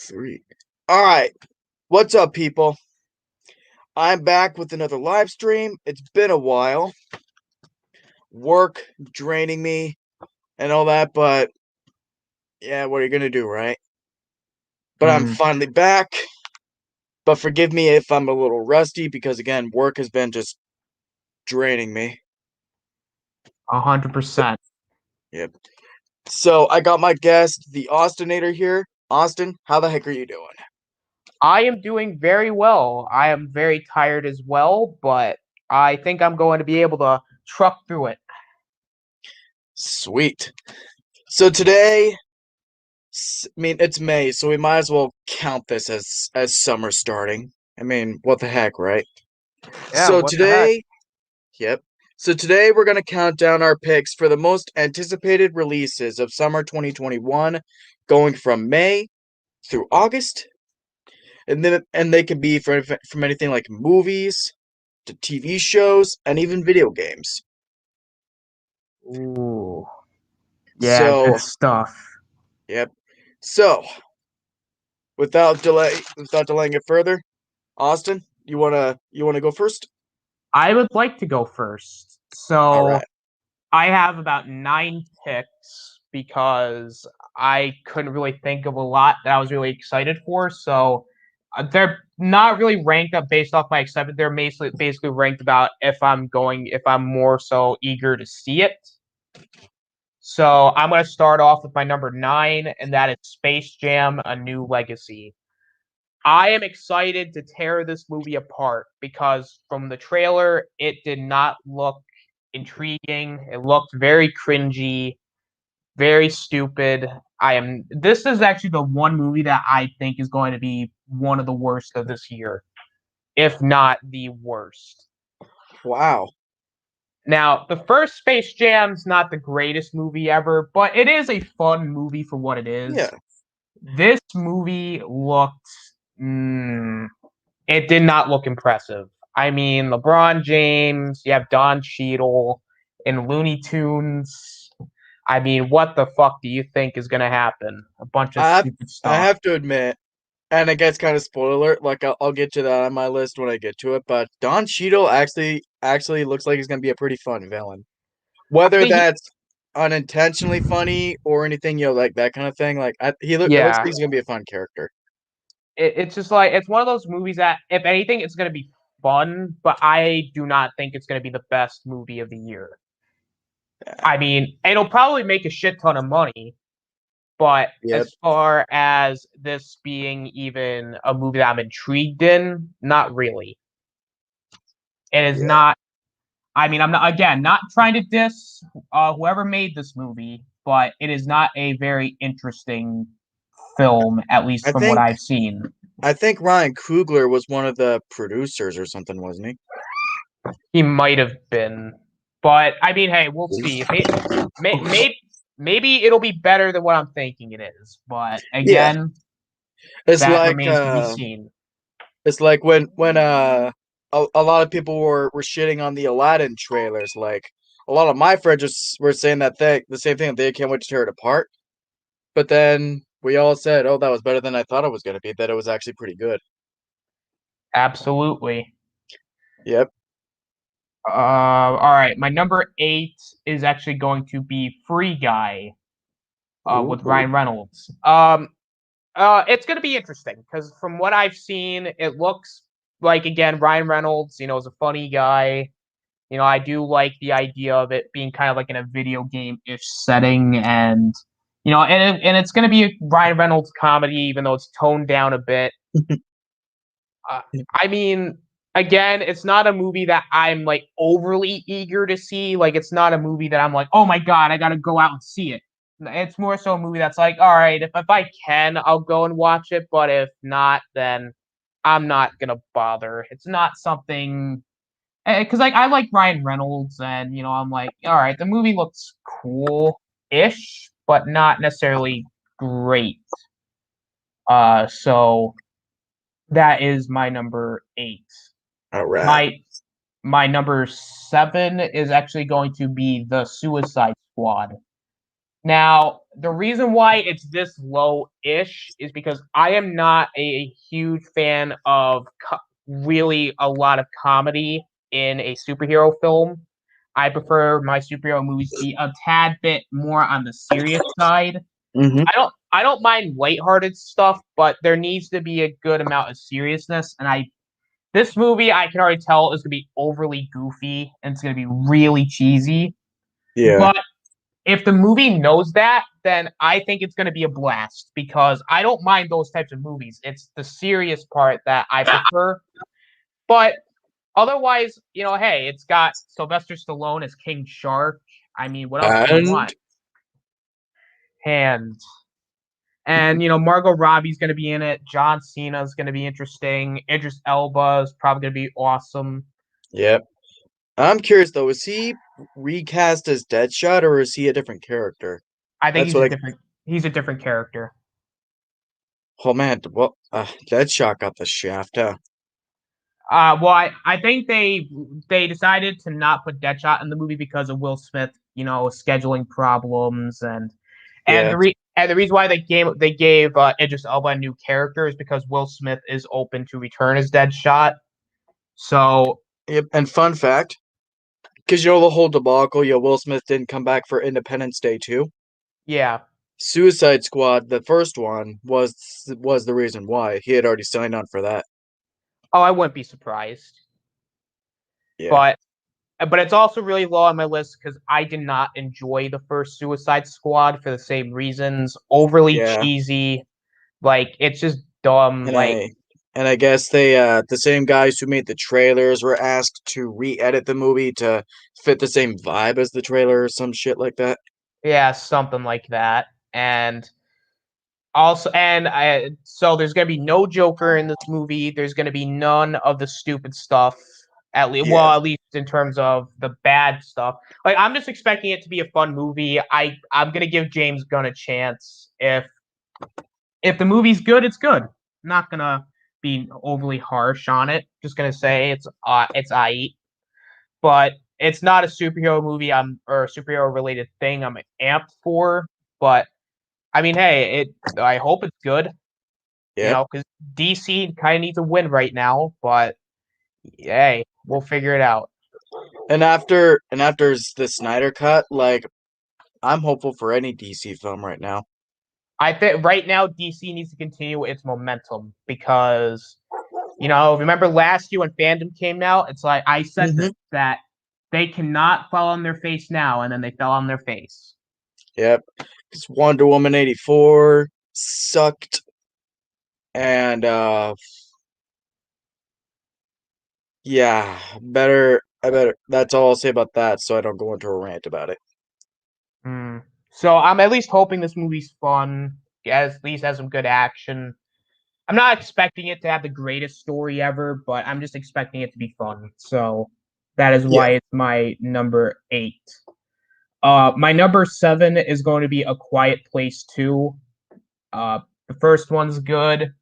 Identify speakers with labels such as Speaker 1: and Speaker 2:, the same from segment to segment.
Speaker 1: Three. All right. What's up, people? I'm back with another live stream. It's been a while. Work draining me and all that, but yeah, what are you gonna do, right? But I'm
Speaker 2: Mm,
Speaker 1: finally back. But forgive me if I'm a little rusty because again, work has been just draining me.
Speaker 2: 100%.
Speaker 1: Yep. So I got my guest, the Austinator here. Austin, how the heck are you doing?
Speaker 2: I am doing very well. I am very tired as well, but I think I'm going to be able to truck through it.
Speaker 1: Sweet. So today, I mean, it's May, so we might as well count this as summer starting. I mean, what the heck, right?
Speaker 2: Yeah,
Speaker 1: So
Speaker 2: what the heck?
Speaker 1: today, yep. So today we're gonna count down our picks for the most anticipated releases of summer 2021, going from May through August, and they can be from anything like movies to TV shows and even video games.
Speaker 2: Ooh, yeah, good
Speaker 1: So,
Speaker 2: stuff.
Speaker 1: yep. So, without delaying it further, Austin, you wanna go first?
Speaker 2: I would like to go first.
Speaker 1: All
Speaker 2: So
Speaker 1: right.
Speaker 2: I have about 9 picks because I couldn't really think of a lot that I was really excited for. So they're not really ranked up based off my excitement. They're basically ranked about if I'm more so eager to see it. So I'm going to start off with my number 9, and that is Space Jam: A New Legacy. I am excited to tear this movie apart because from the trailer, it did not look intriguing. It looked very cringy, very stupid. This is actually the one movie that I think is going to be one of the worst of this year, if not the worst.
Speaker 1: Wow.
Speaker 2: Now, the first Space Jam's not the greatest movie ever, but it is a fun movie for what it
Speaker 1: Yeah.
Speaker 2: is. This movie looked it did not look impressive. I mean, LeBron James, you have Don Cheadle in Looney Tunes. I mean, what the fuck do you think is going to happen? A bunch of
Speaker 1: I have,
Speaker 2: stupid
Speaker 1: I
Speaker 2: stuff.
Speaker 1: have to admit, and I guess kind of spoiler alert, like I'll get to that on my list when I get to it, but Don Cheadle actually looks like he's gonna be a pretty fun villain.
Speaker 2: I
Speaker 1: Whether
Speaker 2: mean,
Speaker 1: that's unintentionally funny or anything, like that kind of thing. Like it looks like
Speaker 2: yeah,
Speaker 1: he's gonna be a fun character.
Speaker 2: it's just like it's one of those movies that, if anything, it's going to be fun, but I do not think it's going to be the best movie of the year.
Speaker 1: Yeah.
Speaker 2: I mean, it'll probably make a shit ton of money, but
Speaker 1: Yep.
Speaker 2: as far as this being even a movie that I'm intrigued in, not really. It is
Speaker 1: Yeah.
Speaker 2: not. I mean, I'm not again not trying to diss whoever made this movie, but it is not a very interesting film, at least
Speaker 1: I
Speaker 2: from what
Speaker 1: think
Speaker 2: I've seen.
Speaker 1: I think Ryan Coogler was one of the producers or something, wasn't he?
Speaker 2: He might have been, but I mean, hey, we'll see. Maybe it'll be better than what I'm thinking it is, but
Speaker 1: Yeah.
Speaker 2: again,
Speaker 1: It's
Speaker 2: that
Speaker 1: like
Speaker 2: remains to be seen.
Speaker 1: it's like when a lot of people were shitting on the Aladdin trailers. Like a lot of my friends were saying the same thing. They can't wait to tear it apart. But then we all said, "Oh, that was better than I thought it was gonna be." That it was actually pretty good.
Speaker 2: Absolutely.
Speaker 1: Yep.
Speaker 2: All right. My number 8 is actually going to be Free Guy, with
Speaker 1: Ooh.
Speaker 2: Ryan Reynolds. It's going to be interesting because from what I've seen, it looks like, again, Ryan Reynolds, is a funny guy. I do like the idea of it being kind of like in a video game-ish setting, and it's going to be a Ryan Reynolds comedy, even though it's toned down a bit. Uh, I mean, again, it's not a movie that I'm like overly eager to see. Like, it's not a movie that I'm like, oh my god, I got to go out and see it. It's more so a movie that's like, all right, if I can, I'll go and watch it. But if not, then I'm not gonna bother. It's not something because like I like Ryan Reynolds, and I'm like, all right, the movie looks cool-ish, but not necessarily great. So that is my number 8.
Speaker 1: All right.
Speaker 2: My my number 7 is actually going to be The Suicide Squad. Now, the reason why it's this low-ish is because I am not a huge fan of really a lot of comedy in a superhero film. I prefer my superhero movies to be a tad bit more on the serious side.
Speaker 1: Hmm.
Speaker 2: I don't mind lighthearted stuff, but there needs to be a good amount of seriousness. And this movie I can already tell is gonna be overly goofy and it's gonna be really cheesy.
Speaker 1: Yeah.
Speaker 2: But if the movie knows that, then I think it's gonna be a blast because I don't mind those types of movies. It's the serious part that I prefer. But otherwise, hey, it's got Sylvester Stallone as King Shark. I mean, what else do you
Speaker 1: And
Speaker 2: want? And Margot Robbie's going to be in it. John Cena's going to be interesting. Idris Elba is probably going to be awesome.
Speaker 1: yep. I'm curious though, is he recast as Deadshot or is he a different character?
Speaker 2: I think
Speaker 1: That's
Speaker 2: he's a
Speaker 1: what
Speaker 2: different character.
Speaker 1: oh man, well, Deadshot got the shaft, huh?
Speaker 2: Well, I think they decided to not put Deadshot in the movie because of Will Smith, scheduling problems and
Speaker 1: Yeah.
Speaker 2: the reason why they gave Idris Elba a new character is because Will Smith is open to return as Deadshot. So
Speaker 1: Yep. And fun fact, because you know the whole debacle, Will Smith didn't come back for Independence Day too.
Speaker 2: yeah.
Speaker 1: Suicide Squad, the first one, was the reason why. He had already signed on for that.
Speaker 2: Oh, I wouldn't be surprised.
Speaker 1: Yeah.
Speaker 2: But it's also really low on my list because I did not enjoy the first Suicide Squad for the same reasons. Overly
Speaker 1: Yeah.
Speaker 2: cheesy, like it's just dumb.
Speaker 1: And
Speaker 2: Like
Speaker 1: I guess they the same guys who made the trailers were asked to re-edit the movie to fit the same vibe as the trailer or some shit like that.
Speaker 2: yeah, something like that. And also, so there's gonna be no Joker in this movie. There's gonna be none of the stupid stuff.
Speaker 1: Yeah.
Speaker 2: At least in terms of the bad stuff. Like I'm just expecting it to be a fun movie. I'm gonna give James Gunn a chance. If the movie's good, it's good. I'm not gonna be overly harsh on it. Just gonna say it's aight, but it's not a superhero movie. Or a superhero related thing. I'm amped for, but I mean, hey, I hope it's good.
Speaker 1: Yep.
Speaker 2: Because DC kind of needs a win right now. But hey, we'll figure it out.
Speaker 1: And after the Snyder cut, like I'm hopeful for any DC film right now.
Speaker 2: I think right now DC needs to continue its momentum because remember last year when Fandom came out, it's like I said
Speaker 1: Hmm.
Speaker 2: that they cannot fall on their face now, and then they fell on their face.
Speaker 1: Yep. Because Wonder Woman 84 sucked. And yeah, I better that's all I'll say about that so I don't go into a rant about it.
Speaker 2: So I'm at least hoping this movie's fun, at least has some good action. I'm not expecting it to have the greatest story ever, but I'm just expecting it to be fun. So that is
Speaker 1: Yeah.
Speaker 2: why it's my number 8. My number 7 is going to be A Quiet Place 2. The first one's good.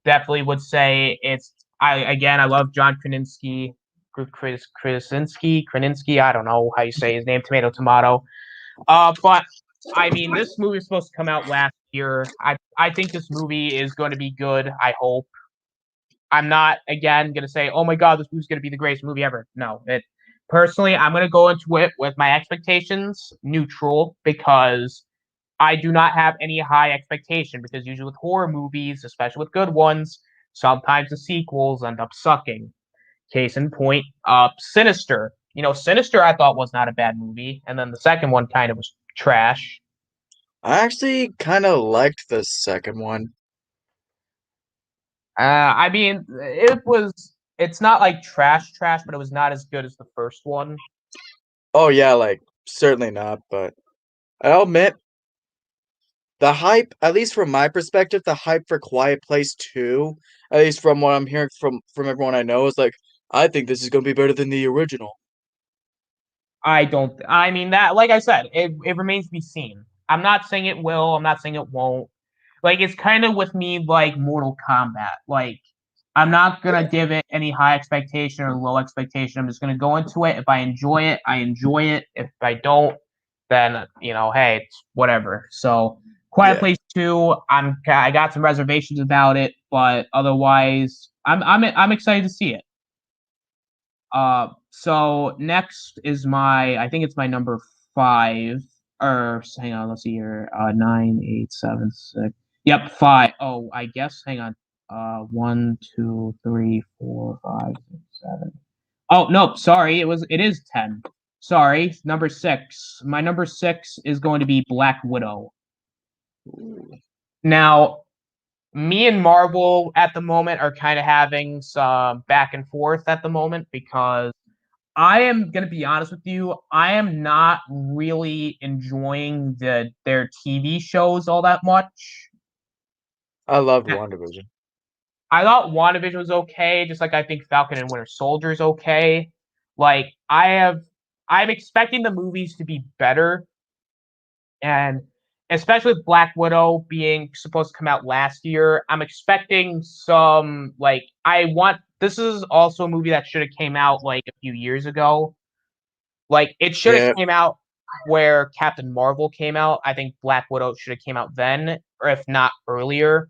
Speaker 2: Definitely would say it's. I love John Krasinski. I don't know how you say his name. Tomato, tomato. But I mean, this movie is supposed to come out last year. I think this movie is going to be good. I hope. I'm not again going to say, oh my god, this movie's going to be the greatest movie ever. No, personally, I'm going to go into it with my expectations neutral because I do not have any high expectation because usually with horror movies, especially with good ones, sometimes the sequels end up sucking. Case in point, Sinister. Sinister I thought was not a bad movie, and then the second one kind of was trash.
Speaker 1: I actually kind of liked the second one.
Speaker 2: I mean, it's not like trash, but it was not as good as the first one.
Speaker 1: Oh yeah, like certainly not, but I'll admit the hype, at least from my perspective, the hype for Quiet Place 2, at least from what I'm hearing from everyone I know, is like I think this is going to be better than the original.
Speaker 2: I don't. I mean that, like I said, it remains to be seen. I'm not saying it will. I'm not saying it won't. Like it's kind of with me like Mortal Kombat. Like I'm not gonna give it any high expectation or low expectation. I'm just gonna go into it. If I enjoy it, I enjoy it. If I don't, then hey, it's whatever. So Quiet
Speaker 1: Yeah.
Speaker 2: Place 2, I got some reservations about it, but otherwise I'm excited to see it. So next is I think it's my number 5, or hang on, let's see here. 9, 8, 7, 6. Yep, 5. Oh, I guess, hang on. 1, 2, 3, 4, 5, 6, 7. Oh, nope, sorry. It is 10. Sorry, number 6. My number 6 is going to be Black Widow. Now, me and Marvel at the moment are kind of having some back and forth at the moment because I am gonna be honest with you. I am not really enjoying their TV shows all that much.
Speaker 1: I loved WandaVision.
Speaker 2: I thought WandaVision was okay, just like I think Falcon and Winter Soldier is okay. Like I'm expecting the movies to be better, and especially with Black Widow being supposed to come out last year, I'm expecting some this is also a movie that should have came out like a few years ago. Like it should have
Speaker 1: Yeah.
Speaker 2: came out where Captain Marvel came out. I think Black Widow should have came out then, or if not earlier.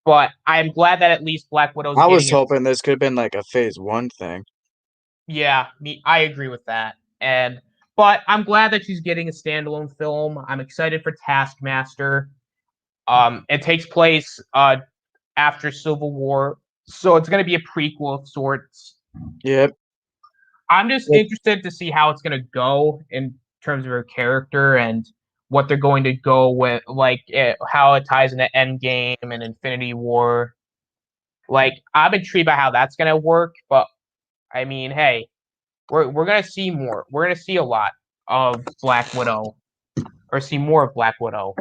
Speaker 2: But I'm glad that at least Black Widow's
Speaker 1: I was
Speaker 2: getting
Speaker 1: hoping this could have been like a phase 1 thing.
Speaker 2: Yeah, I agree with that. But I'm glad that she's getting a standalone film. I'm excited for Taskmaster. It takes place after Civil War, so it's going to be a prequel of sorts.
Speaker 1: Yep.
Speaker 2: I'm just interested to see how it's going to go in terms of her character and what they're going to go with, how it ties into Endgame and Infinity War. Like, I'm intrigued by how that's going to work, but I mean, hey, we're going to see more. We're going to see a lot of Black Widow, or see more of Black Widow.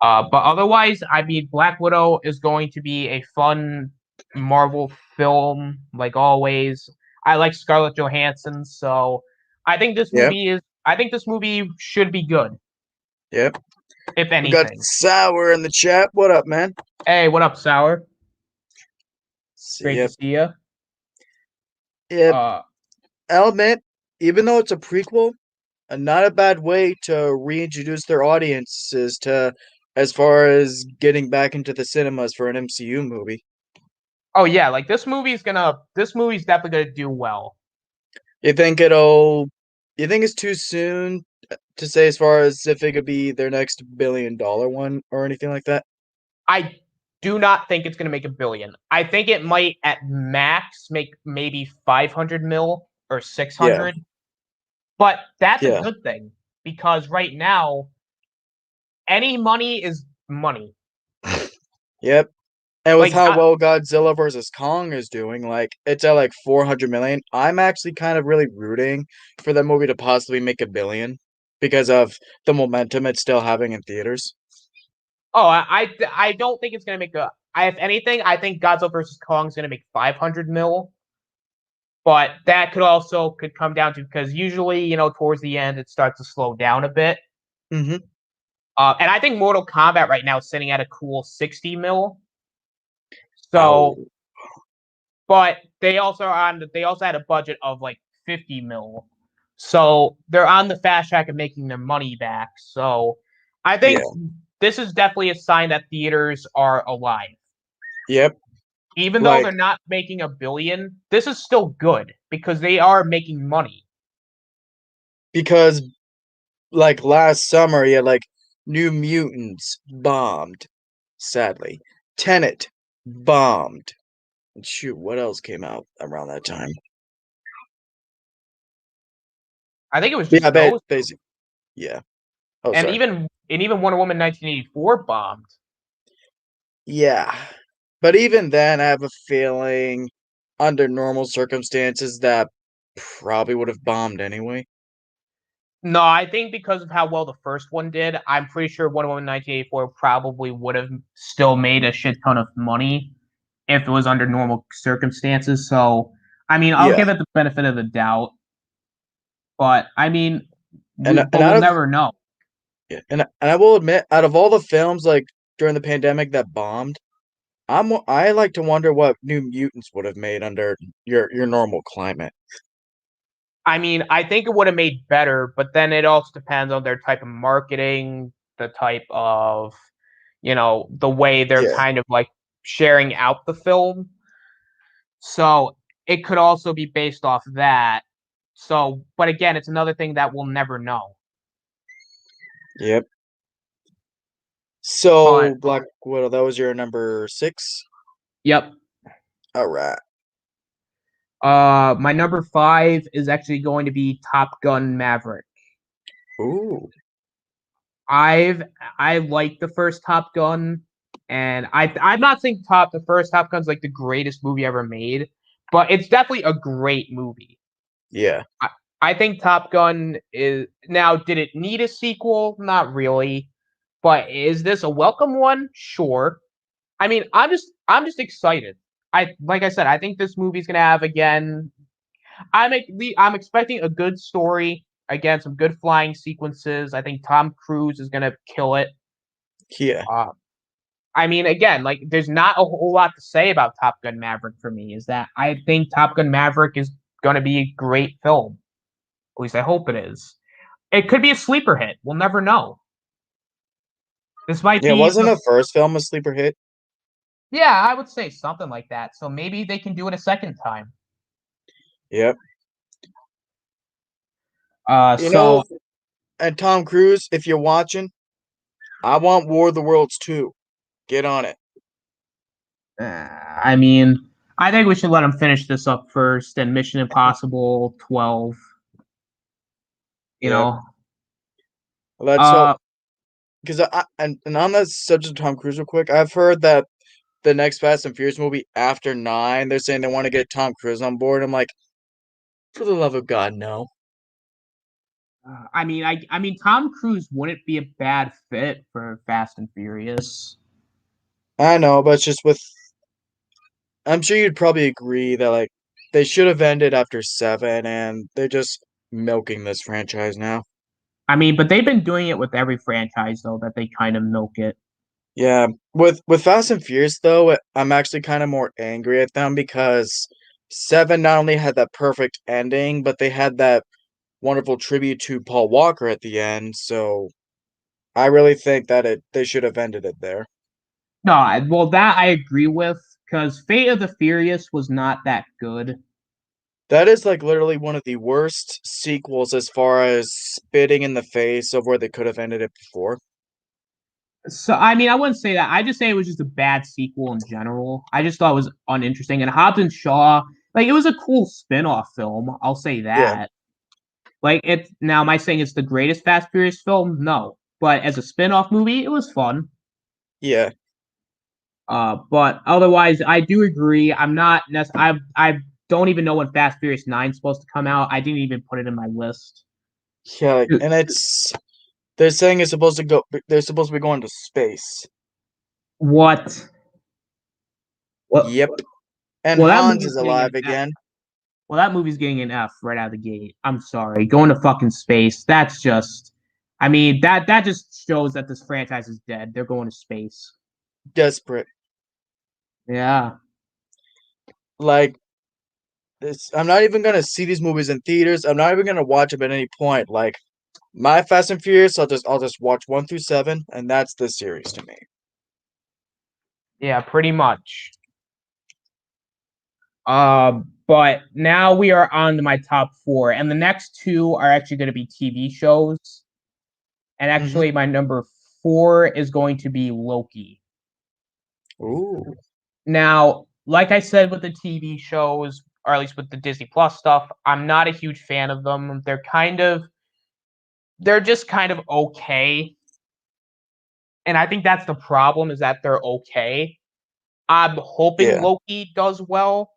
Speaker 2: But otherwise, I mean, Black Widow is going to be a fun Marvel film, like always. I like Scarlett Johansson, so I think this
Speaker 1: Yep.
Speaker 2: movie should be good,
Speaker 1: Yep.
Speaker 2: if
Speaker 1: We got
Speaker 2: anything.
Speaker 1: Sour in the chat. What up, man?
Speaker 2: Hey, what up, Sour? Great
Speaker 1: Yep.
Speaker 2: to see you.
Speaker 1: Yep. I'll admit, even though it's a prequel, not a bad way to reintroduce their audiences to, as far as getting back into the cinemas for an MCU movie.
Speaker 2: Oh yeah, like this movie's definitely gonna do well.
Speaker 1: You think it's too soon to say as far as if it could be their next $1 billion one or anything like that?
Speaker 2: I do not think it's gonna make $1 billion. I think it might at max make maybe 500 mil or 600. But that's a good thing because right now, any money is money.
Speaker 1: Yep. And with
Speaker 2: Like,
Speaker 1: how well Godzilla vs. Kong is doing, like it's at like 400 million. I'm actually kind of really rooting for that movie to possibly make $1 billion because of the momentum it's still having in theaters.
Speaker 2: Oh, I don't think it's gonna make if anything, I think Godzilla vs. Kong is gonna make 500 mil. But that could come down to, because usually, towards the end it starts to slow down a bit.
Speaker 1: Mm-hmm.
Speaker 2: And I think Mortal Kombat right now is sitting at a cool 60 mil. So, but they also had a budget of like 50 mil. So they're on the fast track of making their money back. So I think this is definitely a sign that theaters are alive.
Speaker 1: Yep.
Speaker 2: Even though they're not making $1 billion, this is still good because they are making money.
Speaker 1: Because like last summer, you had like New Mutants bombed, sadly. Tenet bombed. And shoot, what else came out around that time?
Speaker 2: I think it was just
Speaker 1: basically. Yeah. Oh,
Speaker 2: and
Speaker 1: sorry.
Speaker 2: even Wonder Woman 1984 bombed.
Speaker 1: Yeah. But even then, I have a feeling under normal circumstances that probably would have bombed anyway.
Speaker 2: No, I think because of how well the first one did, I'm pretty sure Wonder Woman 1984 probably would have still made a shit ton of money if it was under normal circumstances. So, I mean, I'll give it the benefit of the doubt. But, I mean, we'll never know.
Speaker 1: Yeah, and I will admit, out of all the films like during the pandemic that bombed, I like to wonder what New Mutants would have made under your normal climate.
Speaker 2: I mean, I think it would have made better, but then it also depends on their type of marketing, the type of, the way they're
Speaker 1: Yeah.
Speaker 2: kind of like sharing out the film. So it could also be based off that. So, but again, it's another thing that we'll never know.
Speaker 1: Yep.
Speaker 2: But
Speaker 1: So Black Widow, that was your number 6?
Speaker 2: yep.
Speaker 1: All right.
Speaker 2: My number 5 is actually going to be Top Gun Maverick.
Speaker 1: Ooh.
Speaker 2: I like the first Top Gun, and I'm not saying the first Top Gun's like the greatest movie ever made, but it's definitely a great movie.
Speaker 1: Yeah.
Speaker 2: I think Top Gun is now. Did it need a sequel? Not really, but is this a welcome one? Sure. I mean, I'm just excited. Like I said, I think this movie's gonna have again. I'm expecting a good story. Again, some good flying sequences. I think Tom Cruise is gonna kill it.
Speaker 1: Yeah.
Speaker 2: Uh, I mean, again, like there's not a whole lot to say about Top Gun Maverick for me. Is that I think Top Gun Maverick is gonna be a great film. At least I hope it is. It could be a sleeper hit. We'll never know. This might
Speaker 1: Yeah,
Speaker 2: be
Speaker 1: wasn't the first film a sleeper hit?
Speaker 2: yeah, I would say something like that. So maybe they can do it a second time.
Speaker 1: Yep. You
Speaker 2: So
Speaker 1: know, and Tom Cruise, if you're watching, I want War of the Worlds 2. Get on it.
Speaker 2: I mean, I think we should let him finish this up first. And Mission Impossible 12. You
Speaker 1: Yep.
Speaker 2: know,
Speaker 1: Let's hope.
Speaker 2: uh,
Speaker 1: Because and on that subject of Tom Cruise, real quick, I've heard that the next Fast and Furious movie after 9, they're saying they want to get Tom Cruise on board. I'm like, for the love of God, no.
Speaker 2: I mean, Tom Cruise wouldn't be a bad fit for Fast and Furious.
Speaker 1: I know, but it's just with. I'm sure you'd probably agree that like they should have ended after 7, and they're just milking this franchise now.
Speaker 2: I mean, but they've been doing it with every franchise though that they kind of milk it.
Speaker 1: Yeah, with Fast and Furious though, I'm actually kind of more angry at them because 7 not only had that perfect ending, but they had that wonderful tribute to Paul Walker at the end. So I really think that they should have ended it there.
Speaker 2: No, well that I agree with because Fate of the Furious was not that good.
Speaker 1: That is like literally one of the worst sequels as far as spitting in the face of where they could have ended it before.
Speaker 2: So I mean, I wouldn't say that. I just say it was just a bad sequel in general. I just thought it was uninteresting. And Hobbs and Shaw, like it was a cool spin-off film. I'll say
Speaker 1: Yeah,
Speaker 2: that. Like it now, am I saying it's the greatest Fast Furious film? No. But as a spin-off movie, it was fun.
Speaker 1: yeah,
Speaker 2: But otherwise, I do agree. I'm not. I don't even know when Fast Furious 9 is supposed to come out. I didn't even put it in my list.
Speaker 1: yeah. And it's they're saying it's supposed to go. They're supposed to be going to space.
Speaker 2: What? What?
Speaker 1: Yep. And
Speaker 2: Well, that
Speaker 1: Hans
Speaker 2: movie's
Speaker 1: is
Speaker 2: getting
Speaker 1: alive
Speaker 2: an F.
Speaker 1: again.
Speaker 2: Well, that movie's getting an F right out of the gate. I'm sorry. Going to fucking space. That's just. I mean, that just shows that this franchise is dead. They're going to space.
Speaker 1: Desperate.
Speaker 2: Yeah.
Speaker 1: Like this, I'm not even gonna see these movies in theaters. I'm not even gonna watch them at any point. Like my Fast and Furious, I'll just watch 1 through 7, and that's the series to me.
Speaker 2: Yeah, pretty much. But now we are on to my top four, and the next two are actually going to be TV shows. And
Speaker 1: Mm-hmm.
Speaker 2: actually, my number 4 is going to be Loki.
Speaker 1: Ooh.
Speaker 2: Now, like I said with the TV shows, or at least with the Disney Plus stuff, I'm not a huge fan of them. They're just kind of okay. And I think that's the problem is that they're okay. I'm hoping
Speaker 1: Yeah.
Speaker 2: Loki does well.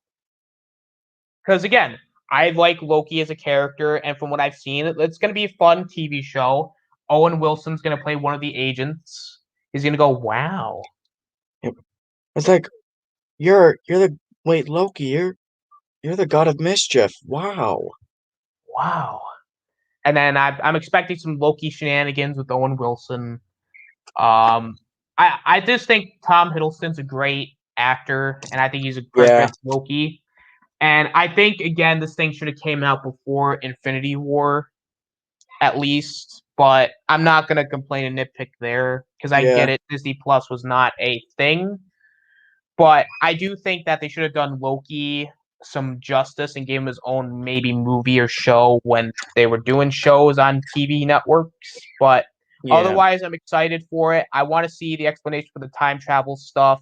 Speaker 2: Because again, I like Loki as a character, and from what I've seen, it's going to be a fun TV show. Owen Wilson's going to play one of the agents. He's going to go, wow,
Speaker 1: Yep. It's like you're the wait, Loki, you're the god of mischief. Wow.
Speaker 2: wow. And then I'm expecting some Loki shenanigans with Owen Wilson. I just think Tom Hiddleston's a great actor, and I think he's a
Speaker 1: Yeah.
Speaker 2: perfect Loki. And I think again, this thing should have came out before Infinity War, at least. But I'm not gonna complain and nitpick there because I get
Speaker 1: Yeah.
Speaker 2: it. Disney Plus was not a thing, but I do think that they should have done Loki some justice and gave him his own maybe movie or show when they were doing shows on TV networks. But
Speaker 1: Yeah.
Speaker 2: otherwise, I'm excited for it. I want to see the explanation for the time travel stuff,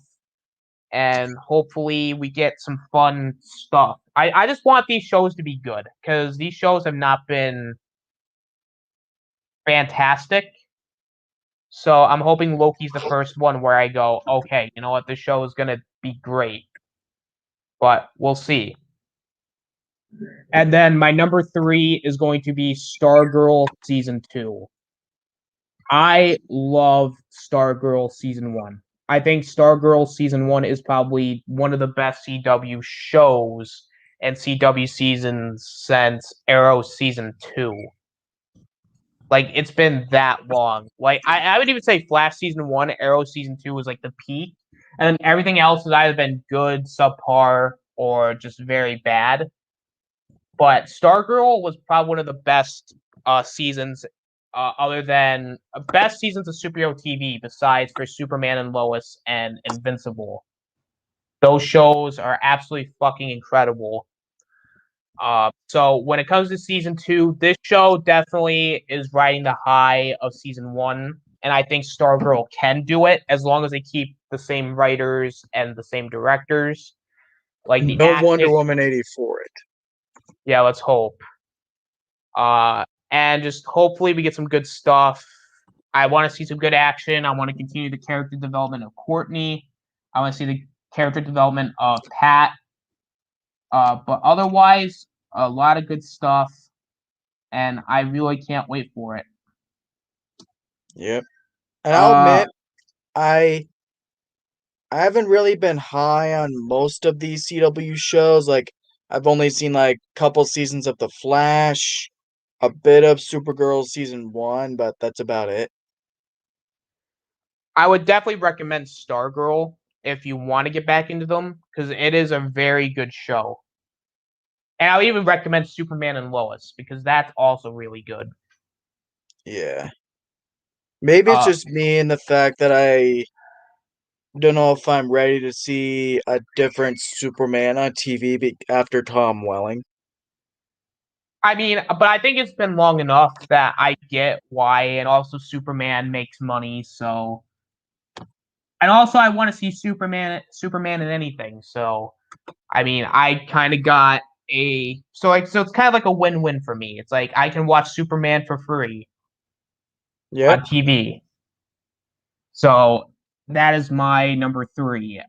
Speaker 2: and hopefully we get some fun stuff. I just want these shows to be good because these shows have not been fantastic. So I'm hoping Loki's the first one where I go, okay, you know what, this show is gonna be great. But we'll see. And then my number 3 is going to be Stargirl Season 2. I love Stargirl Season 1. I think Stargirl Season 1 is probably one of the best CW shows and CW seasons since Arrow Season 2. Like, it's been that long. Like, I would even say Flash Season 1, Arrow Season 2 was like the peak. And then everything else has either been good, subpar, or just very bad. But Stargirl was probably one of the best seasons, other than best seasons of superhero TV, besides for Superman and Lois and Invincible. Those shows are absolutely fucking incredible. So when it comes to season 2, this show definitely is riding the high of season 1, and I think Stargirl can do it as long as they keep the same writers and the same directors. Like the
Speaker 1: No
Speaker 2: action,
Speaker 1: Wonder Woman 84 it.
Speaker 2: yeah, let's hope. And just hopefully we get some good stuff. I want to see some good action. I want to continue the character development of Courtney. I want to see the character development of Pat. But otherwise, a lot of good stuff, and I really can't wait for it.
Speaker 1: Yep. And I'll admit, I haven't really been high on most of these CW shows. Like, I've only seen like a couple seasons of The Flash, a bit of Supergirl season 1, but that's about it.
Speaker 2: I would definitely recommend Stargirl if you want to get back into them because it is a very good show. And I would even recommend Superman and Lois because that's also really good.
Speaker 1: Yeah. Maybe it's just me and the fact that I don't know if I'm ready to see a different Superman on TV after Tom Welling.
Speaker 2: I mean, but I think it's been long enough that I get why, and also Superman makes money, so. And also, I want to see Superman in anything. So, I mean, I kind of got so it's kind of like a win-win for me. It's like I can watch Superman for free
Speaker 1: Yep.
Speaker 2: on TV. So that is my number 3.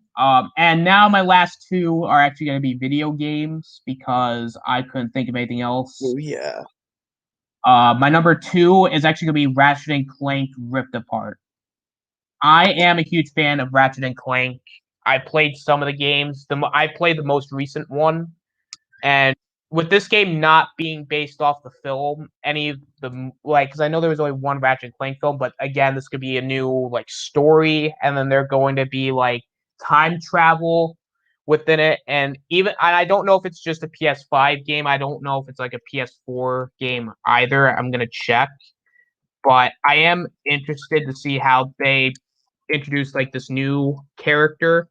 Speaker 2: And now my last 2 are actually going to be video games because I couldn't think of anything else.
Speaker 1: Oh yeah.
Speaker 2: My number 2 is actually going to be Ratchet and Clank Rift Apart. I am a huge fan of Ratchet and Clank. I played some of the games. I played the most recent one, and with this game not being based off the film, any of the because I know there was only one Ratchet and Clank film, but again, this could be a new like story, and then they're going to be like time travel within it, and I don't know if it's just a PS5 game. I don't know if it's like a PS4 game either. I'm gonna check, but I am interested to see how they introduce like this new character.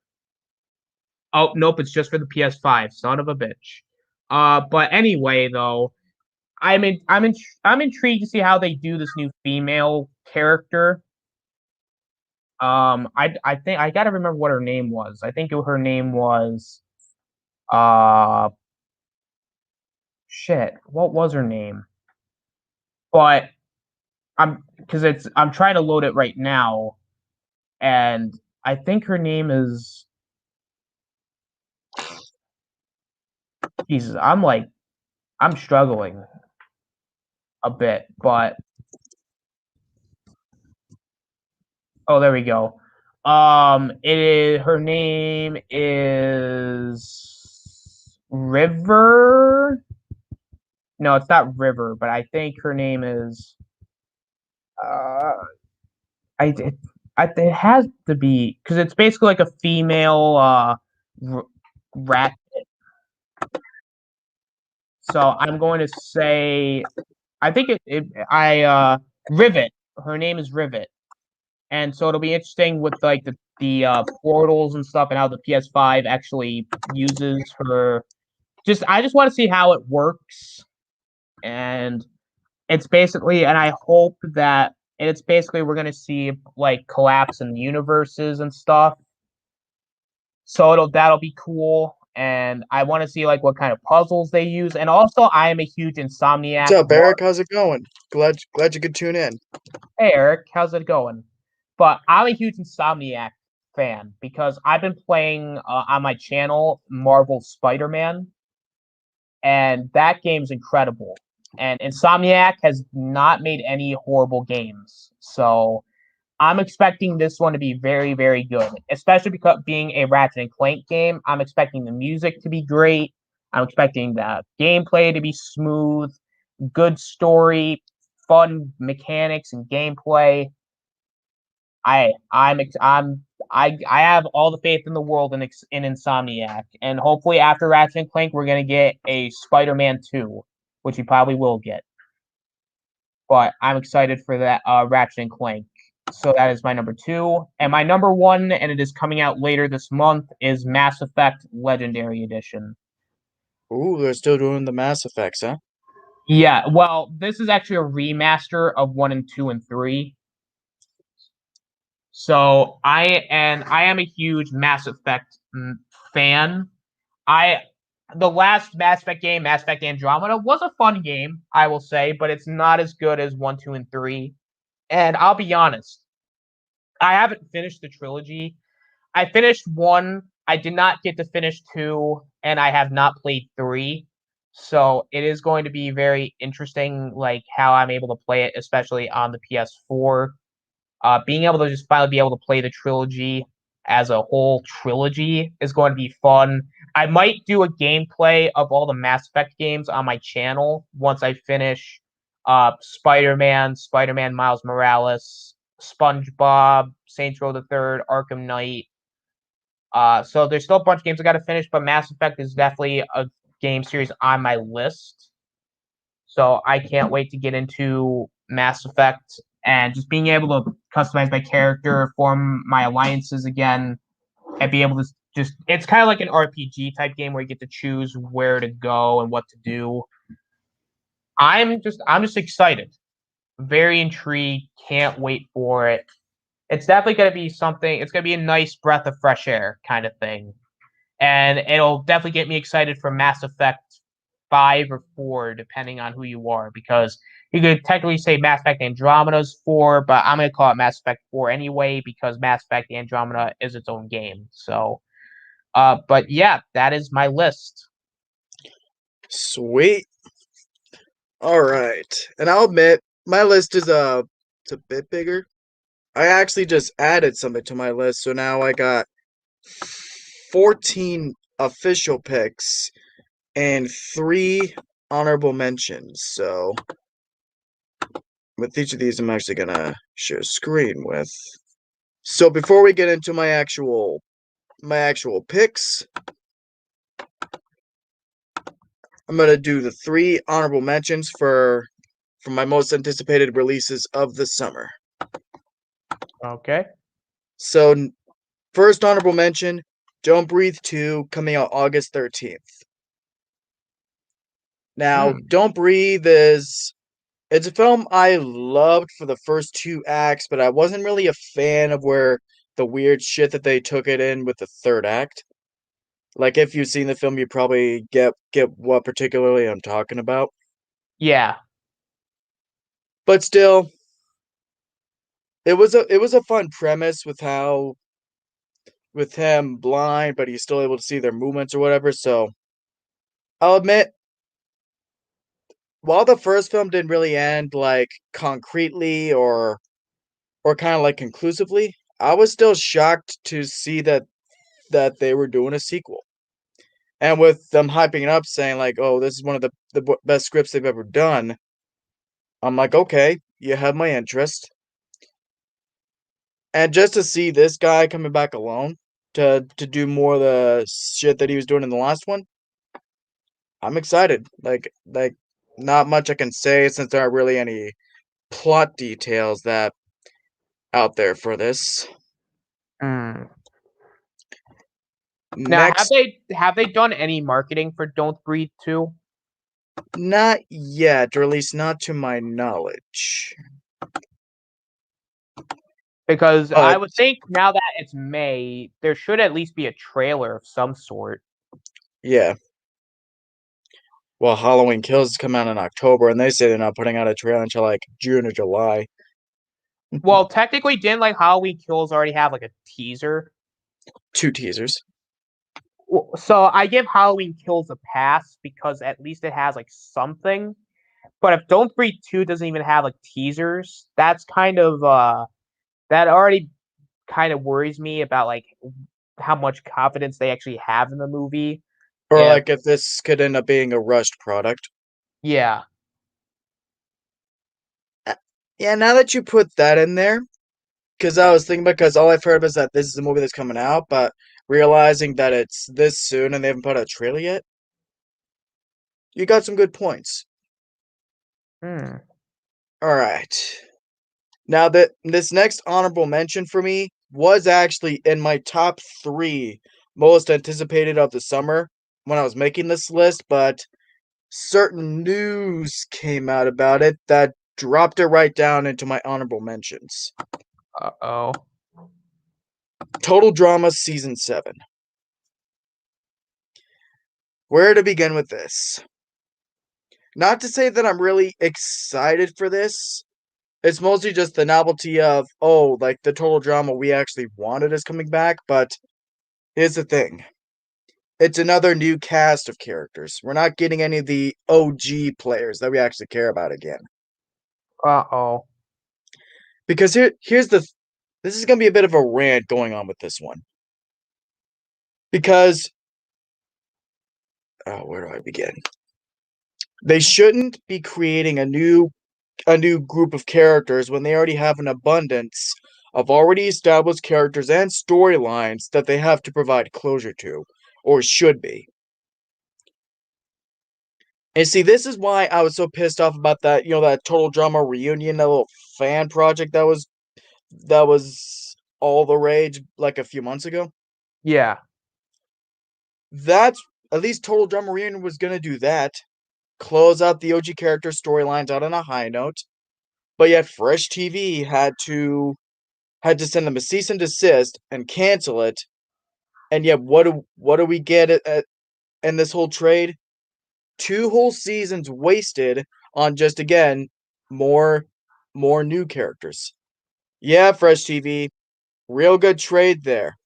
Speaker 2: Oh nope, it's just for the PS5. Son of a bitch. But anyway, though, I'm intrigued to see how they do this new female character. I think I gotta remember what her name was. I think her name was uh shit. What was her name? But I'm trying to load it right now, and I think her name is Jesus. I'm struggling a bit, but oh, there we go. Her name is River. No, it's not River, but I think her name is. Uh, it, it has to be because it's basically like a female rat. So I'm going to say, I think Rivet. Her name is Rivet, and so it'll be interesting with like the portals and stuff, and how the PS5 actually uses her. I just want to see how it works, and and I hope that it's basically we're gonna see like collapse in the universes and stuff. So that'll be cool. And I want to see like what kind of puzzles they use. And also I am a huge
Speaker 1: What's
Speaker 2: Insomniac
Speaker 1: up, Eric? How's it going? Glad you could tune in.
Speaker 2: Hey Eric, how's it going? But I'm a huge Insomniac fan because I've been playing on my channel Marvel Spider-Man, and that game's incredible. And Insomniac has not made any horrible games. So I'm expecting this one to be very, very good, especially because being a Ratchet and Clank game, I'm expecting the music to be great. I'm expecting the gameplay to be smooth, good story, fun mechanics and gameplay. I have all the faith in the world in Insomniac, and hopefully after Ratchet and Clank, we're gonna get a Spider-Man 2, which we probably will get. But I'm excited for that Ratchet and Clank. So that is my number 2. And my number 1, and it is coming out later this month, is Mass Effect Legendary Edition.
Speaker 1: Ooh, they're still doing the Mass Effects, huh?
Speaker 2: Yeah, well, this is actually a remaster of 1 and 2 and 3. So I am a huge Mass Effect fan. I The last Mass Effect game, Mass Effect Andromeda, was a fun game, I will say, but it's not as good as 1, 2, and 3. And I'll be honest, I haven't finished the trilogy. I finished 1. I did not get to finish 2, and I have not played 3. So it is going to be very interesting, like how I'm able to play it, especially on the PS4. Being able to just finally be able to play the trilogy as a whole trilogy is going to be fun. I might do a gameplay of all the Mass Effect games on my channel once I finish Spider-Man Miles Morales, SpongeBob, Saints Row the Third, Arkham Knight. So there's still a bunch of games I got to finish, but Mass Effect is definitely a game series on my list. So I can't wait to get into Mass Effect and just being able to customize my character, form my alliances again, and be able to just it's kind of like an RPG type game where you get to choose where to go and what to do. I'm just excited. Very intrigued, can't wait for it. It's definitely going to be something. It's going to be a nice breath of fresh air kind of thing. And it'll definitely get me excited for Mass Effect 5 or 4, depending on who you are, because you could technically say Mass Effect Andromeda's 4, but I'm going to call it Mass Effect 4 anyway, because Mass Effect Andromeda is its own game. So, but yeah, that is my list.
Speaker 1: Sweet. All right. And I'll admit, my list is it's a bit bigger. I actually just added something to my list, so now I got 14 official picks and 3 honorable mentions. So with each of these I'm actually gonna share a screen with. So before we get into my actual picks, I'm gonna do the 3 honorable mentions for my most anticipated releases of the summer.
Speaker 2: Okay.
Speaker 1: So first honorable mention, Don't Breathe 2, coming out August 13th. Now, Don't Breathe it's a film I loved for the first 2 acts, but I wasn't really a fan of where the weird shit that they took it in with the 3rd act. Like if you've seen the film, you probably get what particularly I'm talking about.
Speaker 2: Yeah.
Speaker 1: But still, it was a fun premise with how with him blind, but he's still able to see their movements or whatever. So I'll admit, while the first film didn't really end like concretely or kind of like conclusively, I was still shocked to see that they were doing a sequel. And with them hyping it up, saying like, "Oh, this is one of the best scripts they've ever done," I'm like, "Okay, you have my interest." And just to see this guy coming back alone to do more of the shit that he was doing in the last one, I'm excited. Like not much I can say since there aren't really any plot details that out there for this.
Speaker 2: Mm. Now,
Speaker 1: Next,
Speaker 2: have they done any marketing for Don't Breathe 2?
Speaker 1: not yet, or at least not to my knowledge.
Speaker 2: Because I
Speaker 1: But
Speaker 2: would think now that it's May, there should at least be a trailer of some sort.
Speaker 1: yeah, well, Halloween Kills come out in October, and they say they're not putting out a trailer until like June or July.
Speaker 2: Well, technically, didn't like Halloween Kills already have like a teaser?
Speaker 1: Two teasers.
Speaker 2: So I give Halloween Kills a pass because at least it has like something. But if Don't Breathe 2 doesn't even have like teasers, that's kind of that already kind of worries me about like how much confidence they actually have in the movie.
Speaker 1: Or
Speaker 2: If
Speaker 1: like if this could end up being a rushed product.
Speaker 2: yeah,
Speaker 1: Yeah, now that you put that in there, because I was thinking because all I've heard is that this is a movie that's coming out, but realizing that it's this soon and they haven't put out a trailer yet, you got some good points.
Speaker 2: hmm.
Speaker 1: All right. Now that this next honorable mention for me was actually in my top 3 most anticipated of the summer when I was making this list, but certain news came out about it that dropped it right down into my honorable mentions.
Speaker 2: Uh-oh.
Speaker 1: Total Drama Season 7. Where to begin with this? Not to say that I'm really excited for this. It's mostly just the novelty of, oh, like the total drama we actually wanted is coming back, but here's the thing. It's another new cast of characters. We're not getting any of the OG players that we actually care about again.
Speaker 2: Uh-oh.
Speaker 1: Because here's the this is going to be a bit of a rant going on with this one. Because oh, where do I begin? They shouldn't be creating a new group of characters when they already have an abundance of already established characters and storylines that they have to provide closure to, or should be. And see, this is why I was so pissed off about that, that Total Drama reunion, that little fan project that was all the rage like a few months ago.
Speaker 2: Yeah.
Speaker 1: That's at least Total Drama reunion was gonna do that, close out the OG character storylines out on a high note, but yet Fresh TV had to send them a cease and desist and cancel it. And yet, what do we get in this whole trade? 2 whole seasons wasted on just again more more new characters. Yeah, Fresh TV, real good trade there.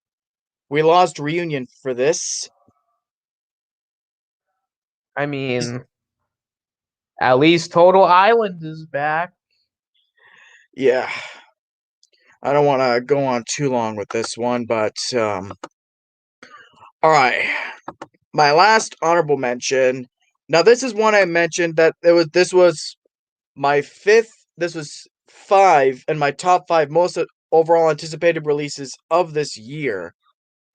Speaker 1: We lost Reunion for this.
Speaker 2: I mean, at least Total Island is back.
Speaker 1: Yeah, I don't want to go on too long with this one, but all right. My last honorable mention. Now, this is one I mentioned that this was my fifth. This was 5 and my top 5 most overall anticipated releases of this year,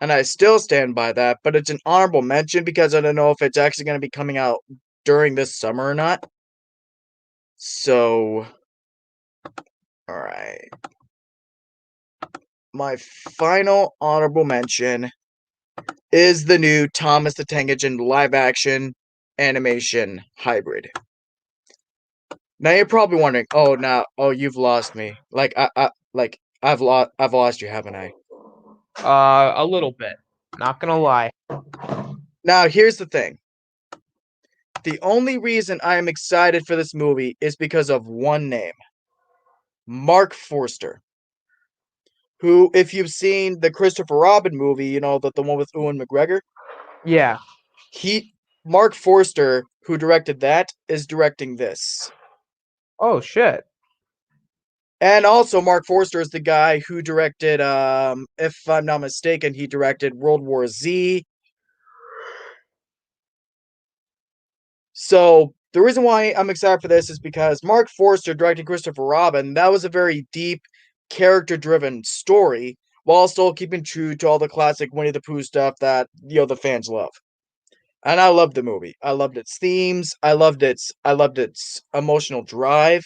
Speaker 1: and I still stand by that. But it's an honorable mention because I don't know if it's actually going to be coming out during this summer or not. So, all right. My final honorable mention is the new Thomas the Tank Engine live action animation hybrid. Now you're probably wondering, you've lost me. I've lost you, haven't I?
Speaker 2: A little bit. Not gonna lie.
Speaker 1: Now here's the thing. The only reason I am excited for this movie is because of one name. Mark Forster. Who, if you've seen the Christopher Robin movie, the one with Ewan McGregor,
Speaker 2: Yeah.
Speaker 1: he Mark Forster, who directed that, is directing this.
Speaker 2: Oh shit.
Speaker 1: And also Mark Forster is the guy who directed, if I'm not mistaken, he directed World War Z. So the reason why I'm excited for this is because Mark Forster directed Christopher Robin. That was a very deep, character-driven story, while still keeping true to all the classic Winnie the Pooh stuff that the fans love. And I loved the movie. I loved its themes. I loved its emotional drive.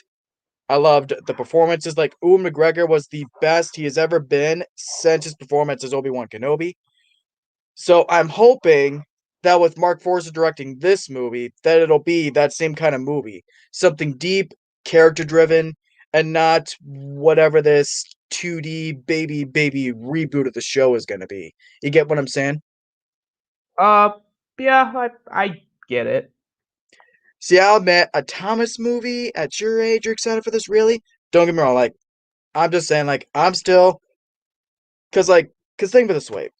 Speaker 1: I loved the performances. Like Ewan McGregor was the best he has ever been since his performance as Obi-Wan Kenobi. So I'm hoping that with Mark Forster directing this movie, that it'll be that same kind of movie. Something deep, character driven, and not whatever this 2D baby reboot of the show is gonna be. You get what I'm saying?
Speaker 2: Uh, yeah, I get it.
Speaker 1: See, I'll admit, a Thomas movie at your age, you're excited for this, really? Don't get me wrong, like, I'm just saying, like, I'm still, cause think of it this way.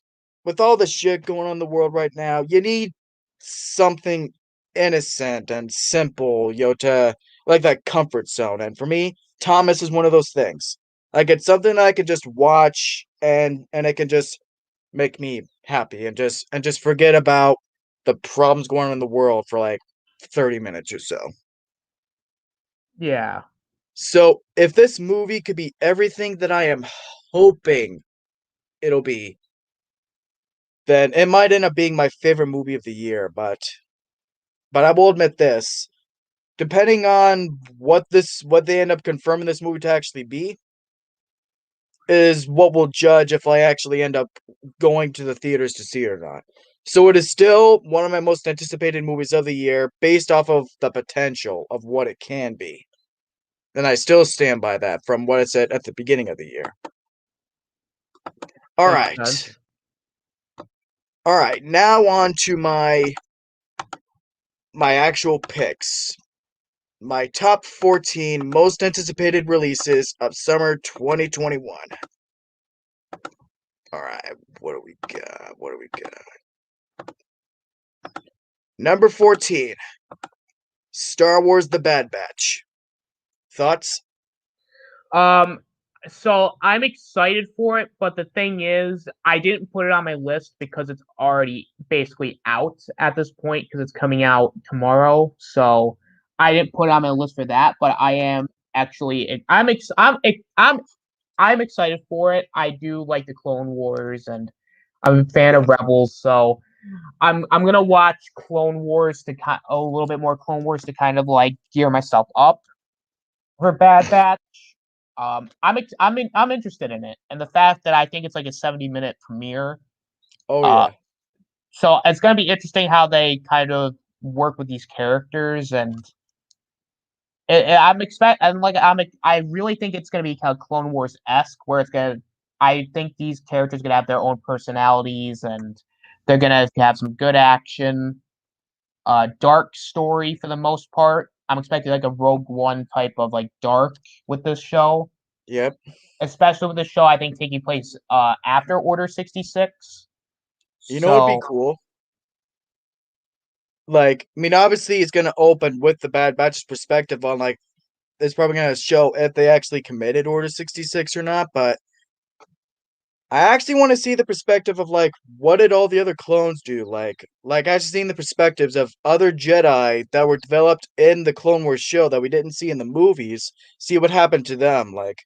Speaker 1: With all the shit going on in the world right now, you need something innocent and simple, to like that comfort zone. And for me, Thomas is one of those things. Like it's something I could just watch and it can just make me happy and just forget about the problems going on in the world for like 30 minutes or so.
Speaker 2: Yeah.
Speaker 1: So if this movie could be everything that I am hoping it'll be, then it might end up being my favorite movie of the year. But I will admit this, depending on what they end up confirming this movie to actually be, is what will judge if I actually end up going to the theaters to see it or not. So it is still one of my most anticipated movies of the year based off of the potential of what it can be. And I still stand by that from what I said at the beginning of the year. All
Speaker 2: Makes
Speaker 1: right.
Speaker 2: sense.
Speaker 1: All right. Now on to my actual picks. My top 14 most anticipated releases of summer 2021. All right, what do we got? What do we got? Number 14, Star Wars The Bad Batch. Thoughts?
Speaker 2: Um, so I'm excited for it, but the thing is, I didn't put it on my list because it's already basically out at this point because it's coming out tomorrow. So I didn't put it on my list for that, but I am actually I'm excited for it. I do like the Clone Wars and I'm a fan
Speaker 1: Yeah.
Speaker 2: of Rebels, so I'm gonna watch Clone Wars to a little bit more Clone Wars to kind of like gear myself up for Bad Batch. I'm interested in it, and the fact that I think it's like a 70-minute premiere.
Speaker 1: Oh
Speaker 2: Uh,
Speaker 1: yeah.
Speaker 2: so it's gonna be interesting how they kind of work with these characters, and I'm expect and like I really think it's gonna be kind of Clone Wars esque, where it's gonna. I think these characters are gonna have their own personalities, and they're gonna have some good action. Dark story for the most part. I'm expecting like a Rogue One type of like dark with this show,
Speaker 1: Yep.
Speaker 2: especially with the show I think taking place after Order 66.
Speaker 1: You know what'd be
Speaker 2: So
Speaker 1: cool? Like, I mean, obviously it's gonna open with the Bad Batch's perspective on like it's probably gonna show if they actually committed Order 66 or not, but I actually want to see the perspective of like what did all the other clones do? Like I've seen the perspectives of other Jedi that were developed in the Clone Wars show that we didn't see in the movies. See what happened to them, like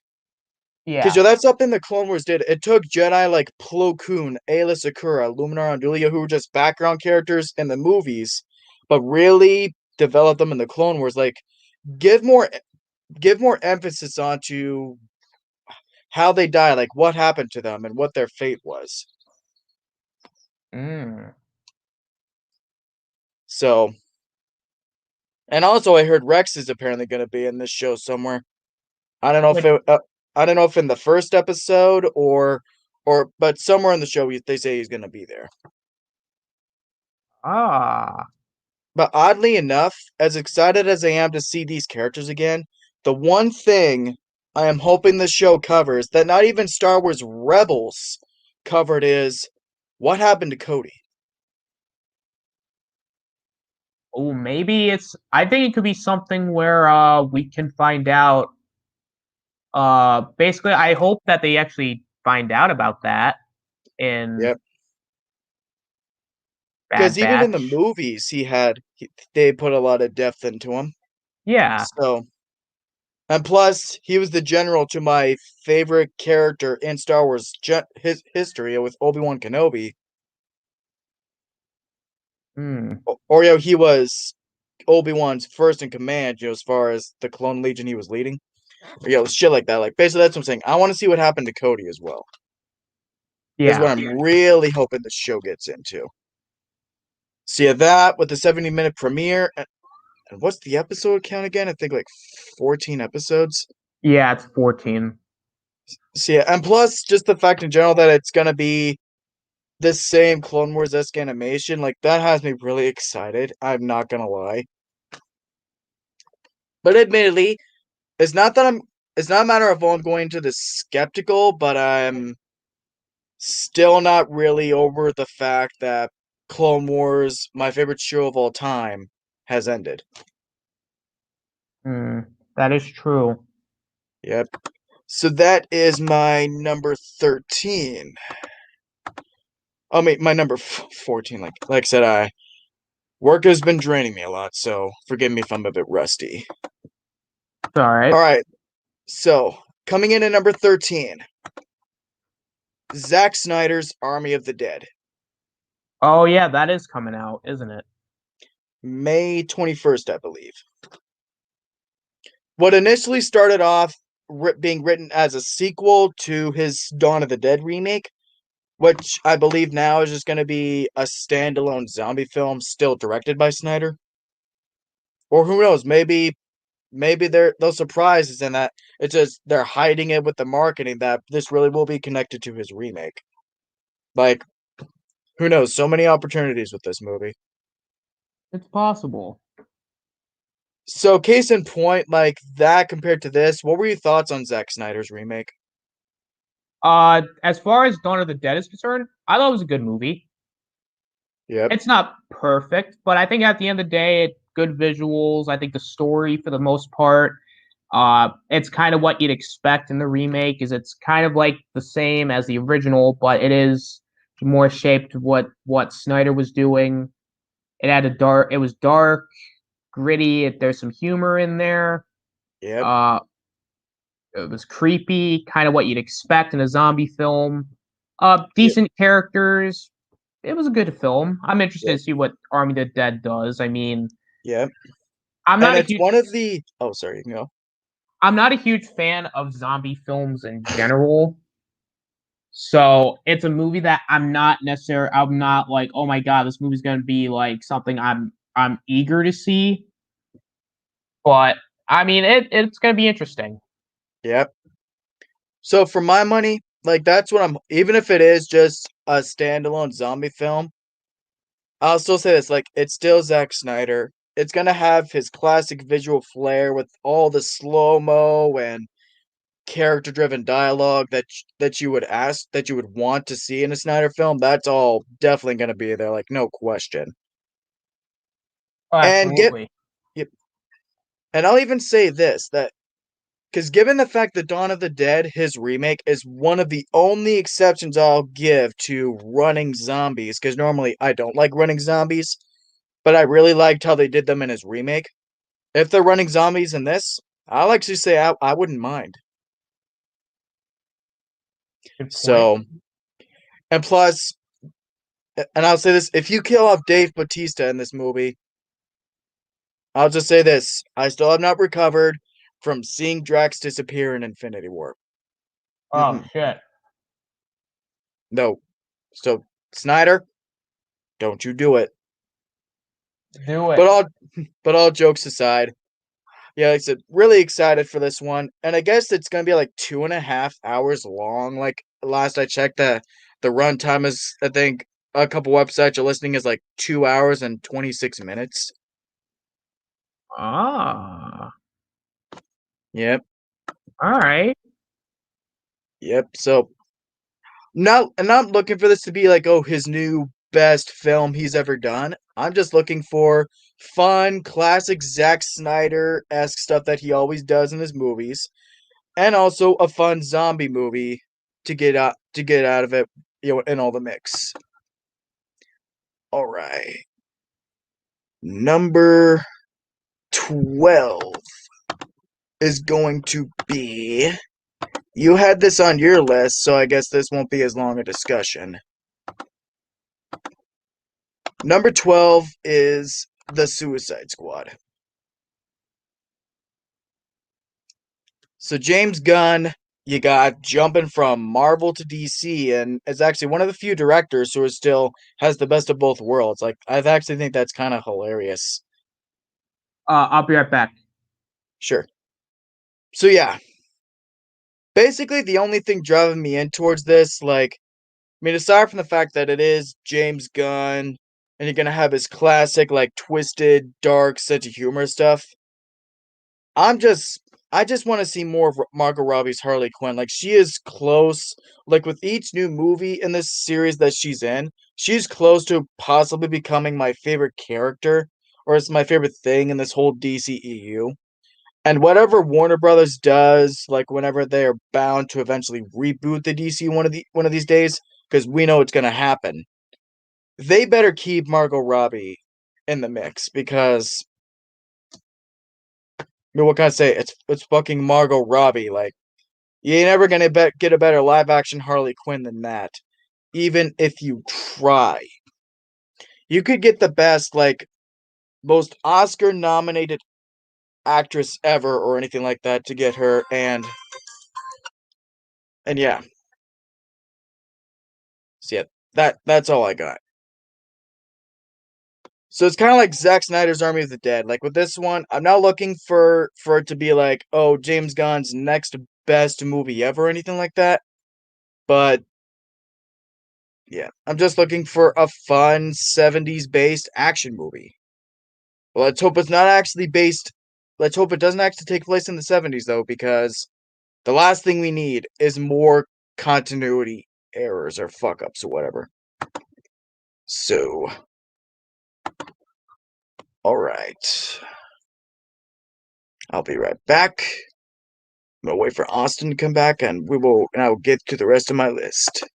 Speaker 1: because
Speaker 2: yeah.
Speaker 1: that's something the Clone Wars did. It took Jedi like Plo Koon, Aayla Secura, Luminar Andulia, who were just background characters in the movies, but really developed them in the Clone Wars. Like give more give more emphasis onto how they die, like what happened to them and what their fate was.
Speaker 2: Mm.
Speaker 1: So, and also I heard Rex is apparently going to be in this show somewhere. I don't know if
Speaker 2: Which
Speaker 1: I don't know if in the first episode but somewhere in the show they say he's going to be there.
Speaker 2: ah
Speaker 1: But oddly enough, as excited as I am to see these characters again, the one thing I am hoping the show covers that not even Star Wars Rebels covered is what happened to Cody.
Speaker 2: oh maybe it's I think it could be something where we can find out basically I hope that they actually find out about that in
Speaker 1: Yep. Because
Speaker 2: Bad
Speaker 1: even in the
Speaker 2: Batch.
Speaker 1: movies, they put a lot of depth into him.
Speaker 2: Yeah.
Speaker 1: So, and plus, he was the general to my favorite character in Star Wars his history with Obi-Wan Kenobi.
Speaker 2: Hmm.
Speaker 1: Or he was Obi-Wan's first in command, as far as the Clone Legion he was leading. Or shit like that. Like basically that's what I'm saying. I want to see what happened to Cody as well. Is what
Speaker 2: Yeah.
Speaker 1: I'm really hoping the show gets into. See that with the 70-minute premiere. And what's the episode count again? I think like 14 episodes.
Speaker 2: Yeah, it's 14.
Speaker 1: So yeah, and plus just the fact in general that it's gonna be the same Clone Wars-esque animation, like that has me really excited. I'm not gonna lie. But admittedly, it's not that I'm it's not a matter of I'm going to the skeptical, but I'm still not really over the fact that Clone Wars, my favorite show of all time, has ended.
Speaker 2: Hmm. That is true.
Speaker 1: Yep. So that is my number 13. I mean, my number 14. Like I said, work has been draining me a lot, so forgive me if I'm a bit rusty.
Speaker 2: It's all right.
Speaker 1: All right. So coming in at number 13, Zack Snyder's Army of the Dead,
Speaker 2: Oh yeah, that is coming out, isn't it?
Speaker 1: May 21st, I believe. What initially started off being written as a sequel to his Dawn of the Dead remake, which I believe now is just going to be a standalone zombie film still directed by Snyder. Or who knows, maybe they'll surprise us in that it's just they're hiding it with the marketing that this really will be connected to his remake. Like, who knows? So many opportunities with this movie.
Speaker 2: It's possible.
Speaker 1: So, case in point, like that compared to this, what were your thoughts on Zack Snyder's remake?
Speaker 2: As far as Dawn of the Dead is concerned, I thought it was a good movie.
Speaker 1: Yep.
Speaker 2: It's not perfect, but I think at the end of the day, it good visuals. I think the story, for the most part, it's kind of what you'd expect in the remake. Is it's kind of like the same as the original, but it is more shaped to what Snyder was doing. It had a dark. It was dark, gritty. There's some humor in there.
Speaker 1: Yep.
Speaker 2: Uh, it was creepy, kind of what you'd expect in a zombie film.
Speaker 1: Yep.
Speaker 2: Decent characters. It was a good film. I'm interested
Speaker 1: Yep.
Speaker 2: to see what Army of the Dead does. I mean,
Speaker 1: Yep.
Speaker 2: I'm
Speaker 1: And
Speaker 2: not a
Speaker 1: it's
Speaker 2: huge
Speaker 1: one of the. Oh, sorry. You can go.
Speaker 2: I'm not a huge fan of zombie films in general. So it's a movie that I'm not like, oh my god, this movie's gonna be like something I'm eager to see. But I mean it's gonna be interesting.
Speaker 1: Yep. So for my money, like that's what I'm. Even if it is just a standalone zombie film, I'll still say this. Like it's still Zack Snyder. It's gonna have his classic visual flair with all the slow mo and character driven dialogue that you would ask that you would want to see in a Snyder film. That's all definitely gonna be there. Like no question.
Speaker 2: Oh,
Speaker 1: And get
Speaker 2: absolutely.
Speaker 1: yep. And I'll even say this that because given the fact that Dawn of the Dead, his remake, is one of the only exceptions I'll give to running zombies, because normally I don't like running zombies, but I really liked how they did them in his remake. If they're running zombies in this, I'll actually say I wouldn't mind.
Speaker 2: Good point.
Speaker 1: So, and plus, and I'll say this, if you kill off Dave Bautista in this movie, I'll just say this, I still have not recovered from seeing Drax disappear in Infinity War.
Speaker 2: Oh shit.
Speaker 1: No. So, Snyder, don't you do it.
Speaker 2: Do
Speaker 1: But
Speaker 2: it.
Speaker 1: all jokes aside, yeah, like I said, really excited for this one. And I guess it's gonna be like 2.5 hours long. Like last I checked, the runtime is I think a couple websites are listing is like 2 hours and 26 minutes.
Speaker 2: Ah.
Speaker 1: Yep,
Speaker 2: All right.
Speaker 1: yep. So not looking for this to be like, oh, his new best film he's ever done. I'm just looking for fun, classic Zack Snyder-esque stuff that he always does in his movies. And also a fun zombie movie to get out of it, in all the mix. All right. Number 12 is going to be you had this on your list, so I guess this won't be as long a discussion. Number 12 is The Suicide Squad. So James Gunn, you got jumping from Marvel to DC, and is actually one of the few directors who is still has the best of both worlds. Like, I actually think that's kind of hilarious.
Speaker 2: I'll be right back.
Speaker 1: Sure. So yeah, basically the only thing driving me in towards this, like, I mean, aside from the fact that it is James Gunn, and you're gonna have his classic, like, twisted, dark sense of humor stuff. I'm just I just want to see more of Margot Robbie's Harley Quinn. Like, she is close. Like, with each new movie in this series that she's close to possibly becoming my favorite character, or it's my favorite thing in this whole DCEU. And whatever Warner Brothers does, like whenever they are bound to eventually reboot the DC one of these days, because we know it's gonna happen, they better keep Margot Robbie in the mix because I mean, what can I say? It's fucking Margot Robbie. Like, you ain't ever gonna get a better live action Harley Quinn than that. Even if you try, you could get the best, like, most Oscar nominated actress ever or anything like that to get her, and yeah. So yeah, that's all I got. So it's kind of like Zack Snyder's Army of the Dead. Like with this one, I'm not looking for it to be like, oh, James Gunn's next best movie ever or anything like that. But yeah, I'm just looking for a fun 70s based action movie. Let's hope it's not actually based. Let's hope it doesn't actually take place in the 70s though, because the last thing we need is more continuity errors or fuck ups or whatever. So, all right. I'll be right back. I'm gonna wait for Austin to come back, and I will get to the rest of my list.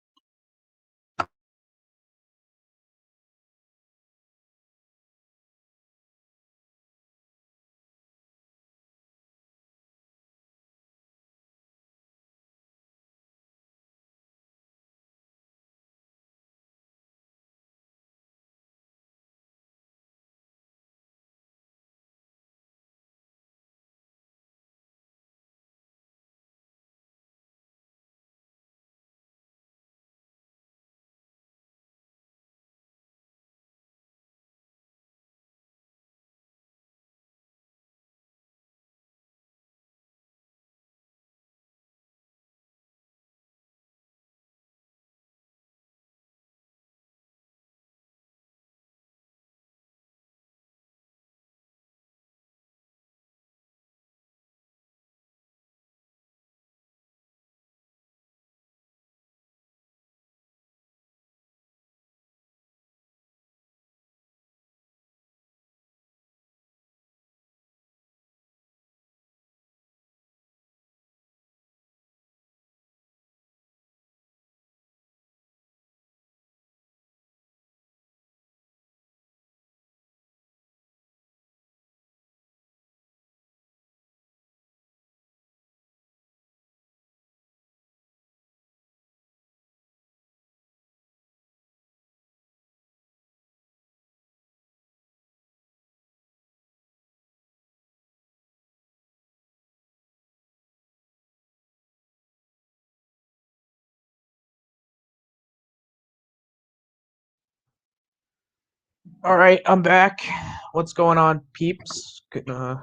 Speaker 2: All right, I'm back. What's going on, peeps?
Speaker 1: All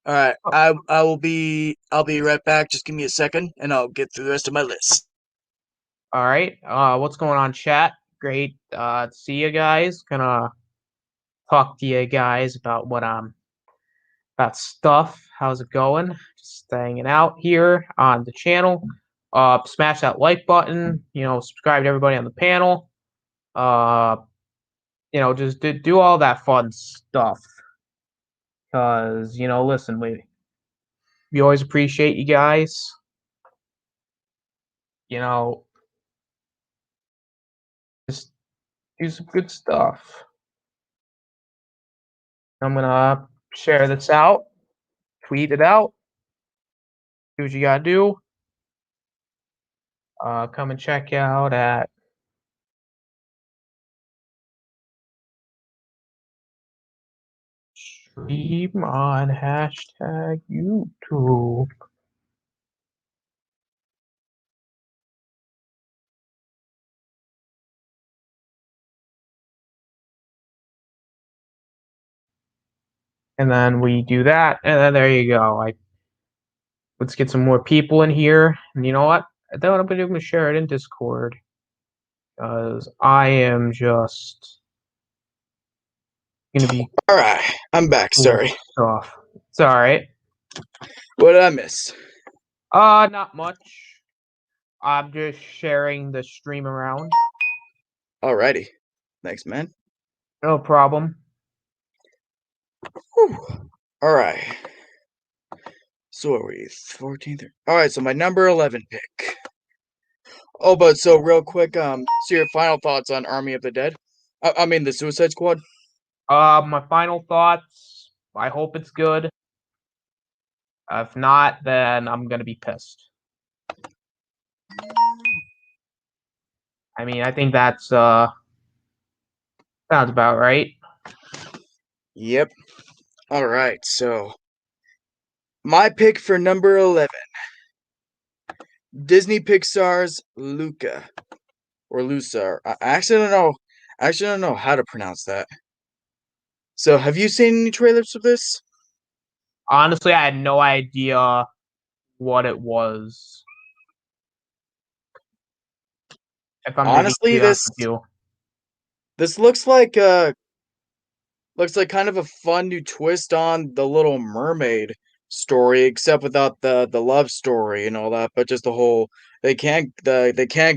Speaker 1: right, I'll be right back. Just give me a second, and I'll get through the rest of my list.
Speaker 2: All right. What's going on, chat? Great. To see you guys. Gonna talk to you guys about about stuff. How's it going? Just hanging out here on the channel. Smash that like button. Subscribe to everybody on the panel. Uh, just do all that fun stuff. Cause listen, we always appreciate you guys. You know, just do some good stuff. I'm gonna share this out, tweet it out. Do what you gotta do. Come and check out at Stream on hashtag YouTube. And then we do that, and then there you go. Let's get some more people in here. And you know what? Then what I'm gonna do, I'm gonna share it in Discord. Because I am just gonna be
Speaker 1: Alright, I'm back, sorry.
Speaker 2: off. It's alright.
Speaker 1: What did I miss?
Speaker 2: Not much. I'm just sharing the stream around.
Speaker 1: Alrighty. Thanks, man.
Speaker 2: No problem.
Speaker 1: Alright. So what were we? 14th? Alright, so my number 11 pick. Oh, but so real quick, so your final thoughts on Army of the Dead? I mean the Suicide Squad?
Speaker 2: My final thoughts. I hope it's good. If not, then I'm gonna be pissed. I mean, I think that's sounds about right.
Speaker 1: Yep. Alright, so my pick for number 11. Disney Pixar's Luca. Or Lusa. I actually don't know how to pronounce that. So have you seen any trailers of this?
Speaker 2: Honestly, I had no idea what it was. If I'm
Speaker 1: Honestly,
Speaker 2: being honest with you.
Speaker 1: this looks like kind of a fun new twist on the Little Mermaid story, except without the love story and all that, but just the whole they can't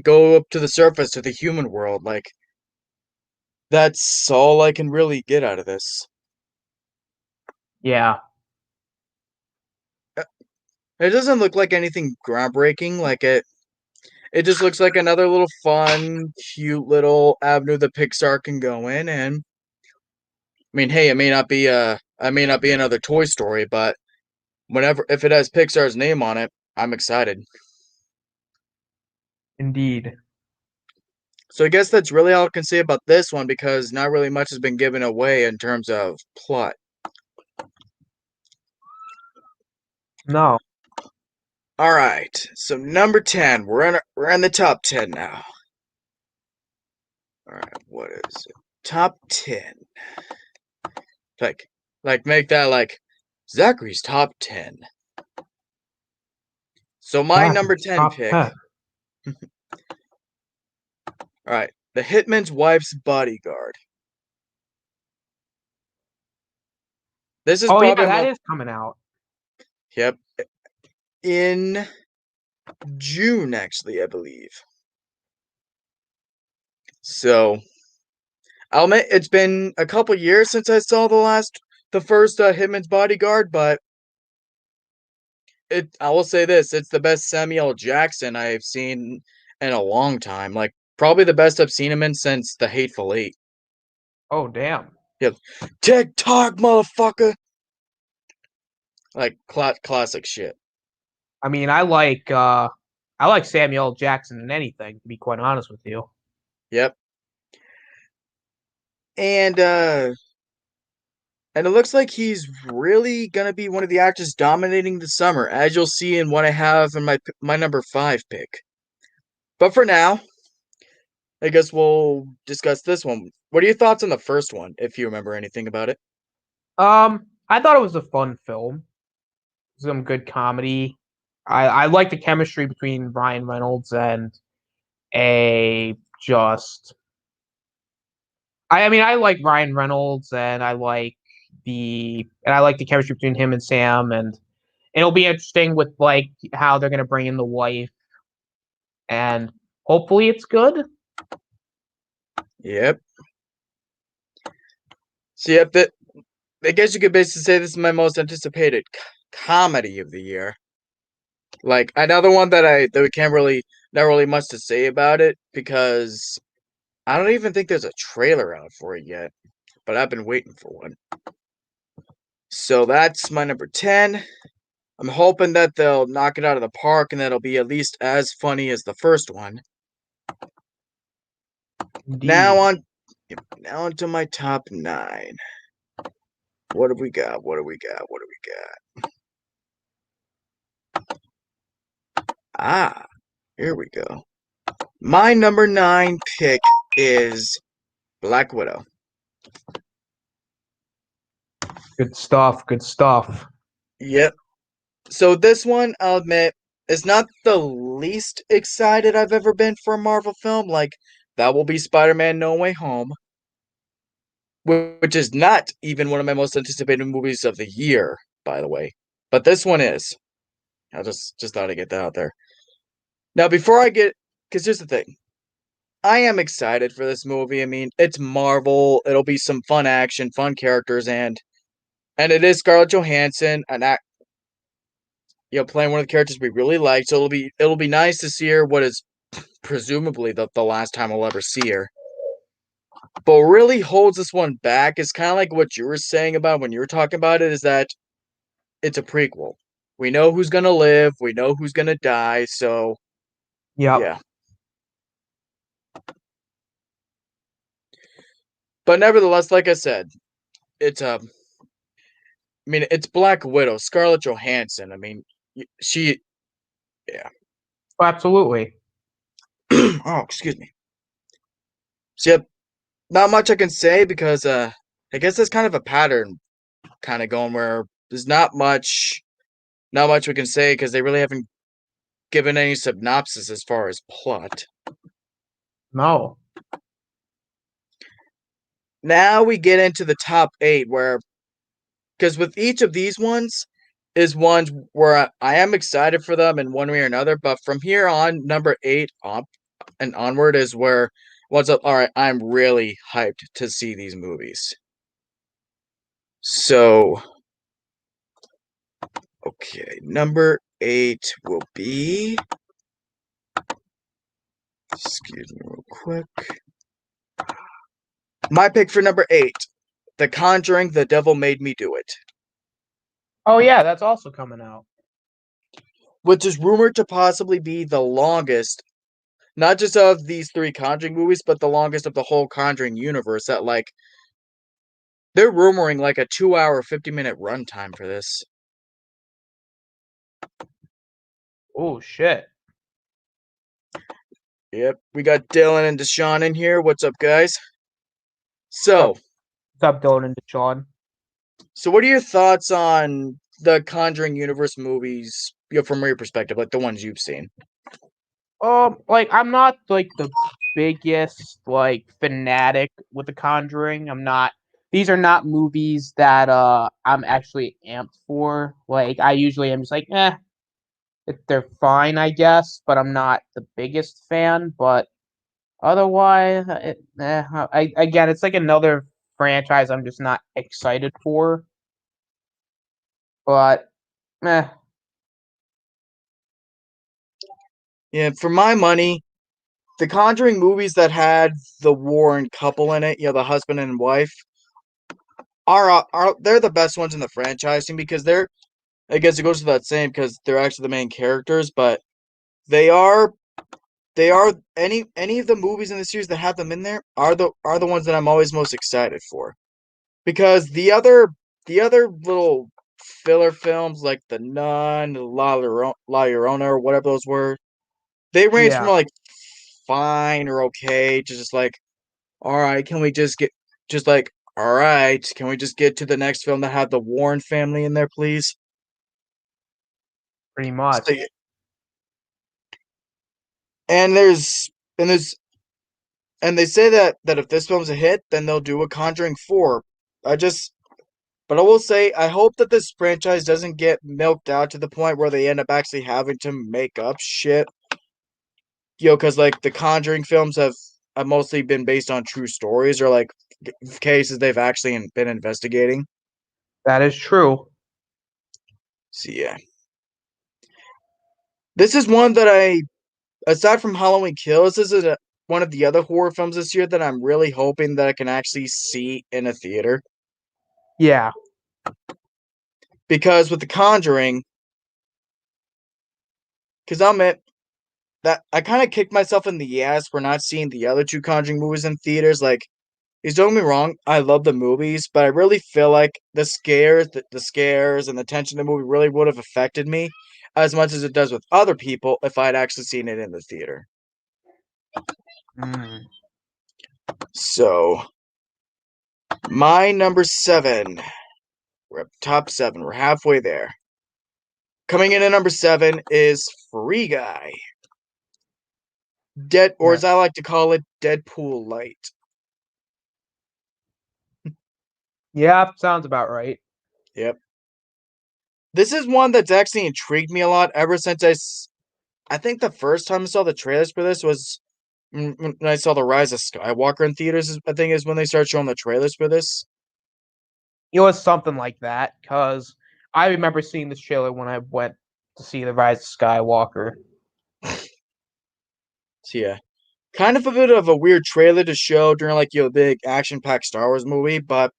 Speaker 1: go up to the surface to the human world. Like that's all I can really get out of this.
Speaker 2: Yeah.
Speaker 1: It doesn't look like anything groundbreaking. Like it just looks like another little fun, cute little avenue that Pixar can go in. And I mean, hey, it may not be another Toy Story, but if it has Pixar's name on it, I'm excited.
Speaker 2: Indeed.
Speaker 1: So I guess that's really all I can say about this one because not really much has been given away in terms of plot.
Speaker 2: No.
Speaker 1: All right, so number 10, we're in the top 10 now. All right, what is it? Top 10. Like make that like Zachary's top 10. So my number 10
Speaker 2: top
Speaker 1: pick.
Speaker 2: 10.
Speaker 1: All right, The Hitman's Wife's Bodyguard. This is probably
Speaker 2: that is coming out.
Speaker 1: Yep. In June, actually, I believe. So, I'll admit it's been a couple years since I saw the first Hitman's Bodyguard, but I will say this: it's the best Samuel Jackson I've seen in a long time. Like probably the best I've seen him in since The Hateful Eight.
Speaker 2: Oh damn.
Speaker 1: Yep. TikTok, motherfucker. Like classic shit.
Speaker 2: I mean, I like Samuel Jackson in anything, to be quite honest with you.
Speaker 1: Yep. And it looks like he's really gonna be one of the actors dominating the summer, as you'll see in what I have in my number 5 pick. But for now, I guess we'll discuss this one. What are your thoughts on the first one, if you remember anything about it?
Speaker 2: I thought it was a fun film. Some good comedy. I like the chemistry between Ryan Reynolds and a just. I mean, I like Ryan Reynolds, and I like the chemistry between him and Sam, and it'll be interesting with like how they're gonna bring in the wife, and hopefully it's good.
Speaker 1: Yep. So yep, I guess you could basically say this is my most anticipated comedy of the year. Like another one that we can't really not really much to say about it because I don't even think there's a trailer out for it yet, but I've been waiting for one. So that's my number 10. I'm hoping that they'll knock it out of the park and that it'll be at least as funny as the first one.
Speaker 2: Indeed.
Speaker 1: Now on to my top 9. What have we got? What do we got? What do we got? Ah, here we go. My number 9 pick is Black Widow.
Speaker 2: Good stuff. Good stuff.
Speaker 1: Yep. So this one, I'll admit, is not the least excited I've ever been for a Marvel film. Like, that will be Spider-Man No Way Home, which is not even one of my most anticipated movies of the year, by the way. But this one is. I just thought I'd get that out there. Now, before I get, because here's the thing, I am excited for this movie. I mean, it's Marvel. It'll be some fun action, fun characters, and it is Scarlett Johansson, playing one of the characters we really like. So it'll be nice to see her. What is presumably the last time I'll ever see her. But what really holds this one back is kind of like what you were saying about when you were talking about it, is that it's a prequel. We know who's gonna live. We know who's gonna die. So
Speaker 2: Yep.
Speaker 1: yeah. But nevertheless, like I said, it's it's Black Widow, Scarlett Johansson. I mean, she, yeah.
Speaker 2: Absolutely.
Speaker 1: Oh, excuse me. So, yep, not much I can say because I guess that's kind of a pattern, kind of going where there's not much we can say because they really haven't given any synopsis as far as plot.
Speaker 2: No.
Speaker 1: Now we get into the top 8, where because with each of these ones is ones where I am excited for them in one way or another, but from here on, number 8 up and onward is where what's up. All right, I'm really hyped to see these movies. So, okay, number 8 will be. Excuse me, real quick. My pick for number 8, The Conjuring: The Devil Made Me Do It,
Speaker 2: Oh yeah, that's also coming out.
Speaker 1: which is rumored to possibly be the longest, not just of these 3 Conjuring movies, but the longest of the whole Conjuring universe. That like they're rumoring like a 2-hour, 50-minute runtime for this.
Speaker 2: Oh shit.
Speaker 1: Yep, we got Dylan and Deshaun in here. What's up, guys?
Speaker 2: What's
Speaker 1: So,
Speaker 2: up, Dylan and Deshaun?
Speaker 1: so what are your thoughts on the Conjuring universe movies? From your perspective, like the ones you've seen.
Speaker 2: Like I'm not like the biggest like fanatic with The Conjuring. I'm not. These are not movies that I'm actually amped for. Like I usually am just like, they're fine, I guess, but I'm not the biggest fan. But otherwise, again, it's like another franchise I'm just not excited for. But, eh,
Speaker 1: Yeah, for my money, the Conjuring movies that had the Warren couple in it, the husband and wife, are they're the best ones in the franchising because they're. I guess it goes to that same because they're actually the main characters, but they are any of the movies in the series that have them in there are the ones that I'm always most excited for. Because the other little filler films like The Nun, La Llorona, or whatever those were, they range from
Speaker 2: yeah,
Speaker 1: like fine or okay to just like, all right, can we just get just like, all right, can we just get to the next film that had the Warren family in there, please?
Speaker 2: pretty
Speaker 1: So,
Speaker 2: much.
Speaker 1: yeah, and there's and they say that if this film's a hit, then they'll do a Conjuring 4. I just But I will say, I hope that this franchise doesn't get milked out to the point where they end up actually having to make up shit. Because like the Conjuring films have mostly been based on true stories or like cases they've actually been investigating.
Speaker 2: That is true.
Speaker 1: So yeah, this is one that aside from Halloween Kills, this is one of the other horror films this year that I'm really hoping that I can actually see in a theater.
Speaker 2: Yeah,
Speaker 1: Because with the Conjuring, because I'll admit, that I kind of kicked myself in the ass for not seeing the other 2 Conjuring movies in theaters. Like, don't get me wrong, I love the movies, but I really feel like the scares and the tension of the movie really would have affected me as much as it does with other people if I had actually seen it in the theater.
Speaker 2: Mm.
Speaker 1: So, my number 7. We're up top 7. We're halfway there. Coming in at number 7 is Free Guy. Or
Speaker 2: Yeah.
Speaker 1: as I like to call it, Deadpool Light.
Speaker 2: Yeah, sounds about right.
Speaker 1: Yep. This is one that's actually intrigued me a lot ever since I think the first time I saw the trailers for this was when I saw The Rise of Skywalker in theaters, I think is when they started showing the trailers for this.
Speaker 2: It was something like that, because I remember seeing this trailer when I went to see The Rise of Skywalker.
Speaker 1: So yeah. Kind of a bit of a weird trailer to show during like your big action-packed Star Wars movie, but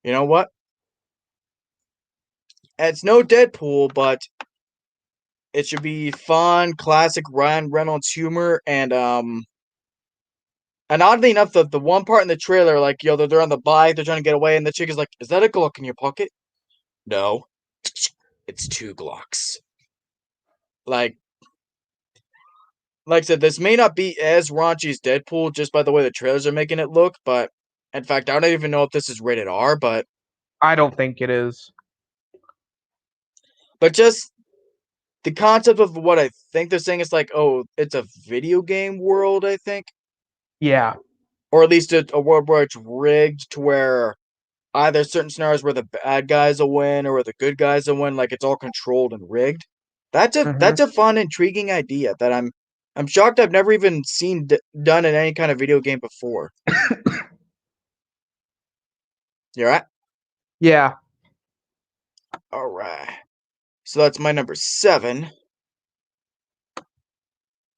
Speaker 1: you know what? It's no Deadpool, but it should be fun, classic Ryan Reynolds humor, and oddly enough, the one part in the trailer, like they're on the bike, they're trying to get away, and the chick is like, "Is that a Glock in your pocket?" No, it's 2 Glocks. Like, like I said, this may not be as raunchy as Deadpool just by the way the trailers are making it look, but in fact, I don't even know if this is rated R,
Speaker 2: I don't think it is.
Speaker 1: but just the concept of what I think they're saying is like, oh, it's a video game world, I think,
Speaker 2: Yeah.
Speaker 1: or at least a world where it's rigged to where either certain scenarios where the bad guys will win or where the good guys will win, like it's all controlled and rigged.
Speaker 2: Hmm.
Speaker 1: That's a fun, intriguing idea that I'm shocked I've never even seen done in any kind of video game before. You alright?
Speaker 2: Yeah.
Speaker 1: All right. So that's my number 7.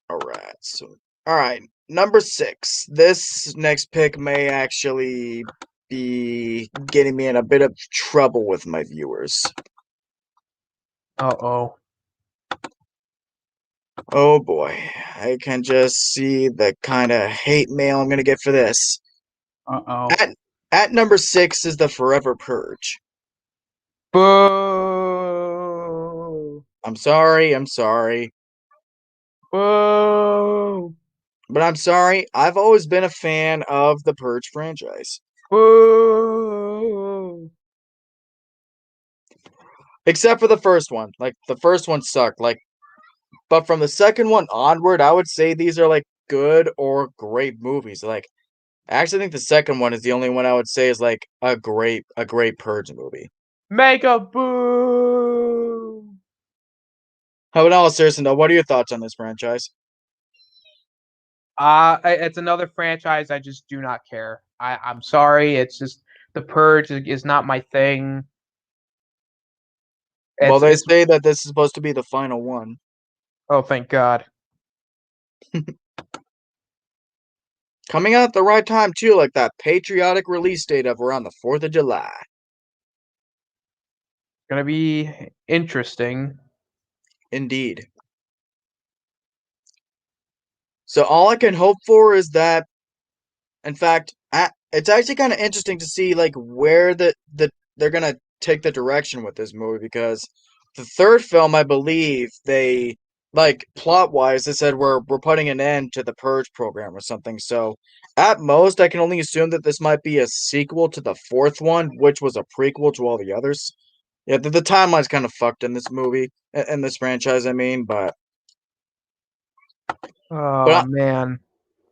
Speaker 1: All right. So all right, number 6. This next pick may actually be getting me in a bit of trouble with my viewers.
Speaker 2: Uh-oh.
Speaker 1: Oh boy, I can just see the kind of hate mail I'm gonna get for this.
Speaker 2: Uh-oh.
Speaker 1: At at number 6 is the Forever Purge.
Speaker 2: Boo!
Speaker 1: I'm sorry,
Speaker 2: Boo!
Speaker 1: but I'm sorry. I've always been a fan of the Purge franchise,
Speaker 2: Boo!
Speaker 1: except for the first one. Like the first one sucked. But from the second one onward, I would say these are like good or great movies. Like, I actually think the second one is the only one I would say is like a great Purge movie.
Speaker 2: Mega boo!
Speaker 1: How about all seriously though, what are your thoughts on this franchise?
Speaker 2: It's another franchise I just do not care. I'm sorry. It's just The Purge is not my thing.
Speaker 1: Well, they
Speaker 2: It's
Speaker 1: say that this is supposed to be the final one.
Speaker 2: oh, thank God.
Speaker 1: Coming out at the right time too, like that patriotic release date of around the 4th of July.
Speaker 2: Gonna be interesting.
Speaker 1: Indeed. So all I can hope for is that, in fact, it's actually kind of interesting to see like where they're gonna take the direction with this movie because the third film, I believe, they like plot wise, they said we're putting an end to the Purge program or something. So at most, I can only assume that this might be a sequel to the fourth one, which was a prequel to all the others. Yeah, the timeline's kind of fucked in this movie, in this franchise. I mean,
Speaker 2: Oh
Speaker 1: but
Speaker 2: man.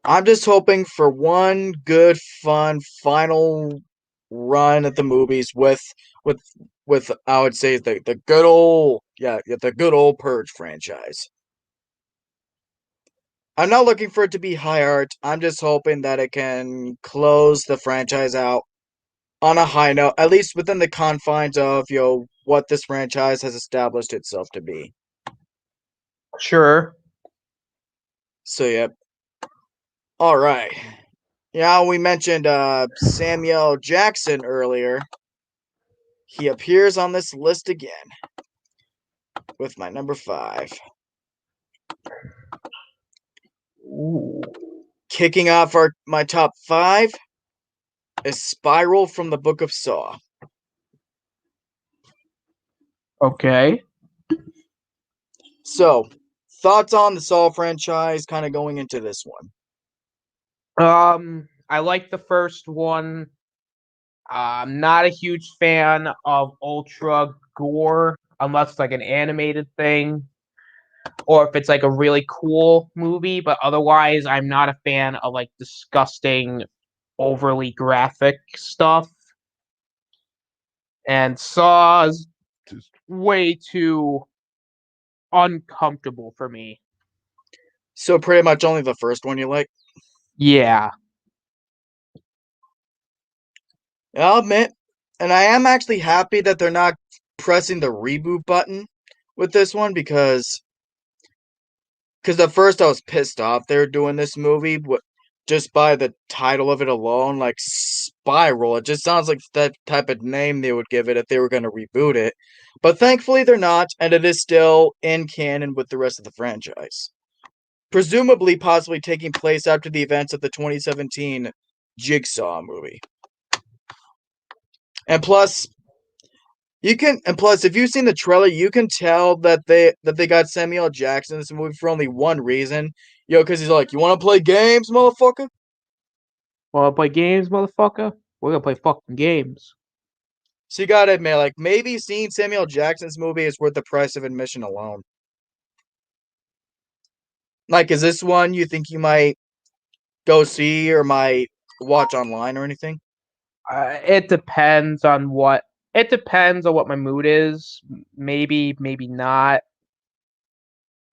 Speaker 1: I'm just hoping for one good, fun final run at the movies with with I would say the good old the good old Purge franchise. I'm not looking for it to be high art. I'm just hoping that it can close the franchise out on a high note, at least within the confines of what this franchise has established itself to be.
Speaker 2: Sure.
Speaker 1: So yeah, all right. Yeah, we mentioned Samuel Jackson earlier. He appears on this list again with my number 5.
Speaker 2: Ooh.
Speaker 1: Kicking off my top 5, is Spiral from the Book of Saw.
Speaker 2: Okay.
Speaker 1: So, thoughts on the Saw franchise kind of going into this one?
Speaker 2: I like the first one. I'm not a huge fan of ultra gore unless it's like an animated thing or if it's like a really cool movie, but otherwise I'm not a fan of like disgusting, overly graphic stuff. And Saw's just way too uncomfortable for me.
Speaker 1: So, pretty much only the first one you like?
Speaker 2: Yeah.
Speaker 1: I'll admit, and I am actually happy that they're not pressing the reboot button with this one because at first I was pissed off they were doing this movie just by the title of it alone, like Spiral. It just sounds like that type of name they would give it if they were going to reboot it. But thankfully they're not, and it is still in canon with the rest of the franchise. Presumably, possibly taking place after the events of the 2017 Jigsaw movie. And plus, if you've seen the trailer, you can tell that they got Samuel Jackson in this movie for only one reason. Because he's like, you want to play games, motherfucker?
Speaker 2: Wanna play games, motherfucker? We're gonna play fucking games.
Speaker 1: So you gotta admit, like, maybe seeing Samuel Jackson's movie is worth the price of admission alone. Like, is this one you think you might go see or might watch online or anything?
Speaker 2: It depends on what my mood is. Maybe, maybe not.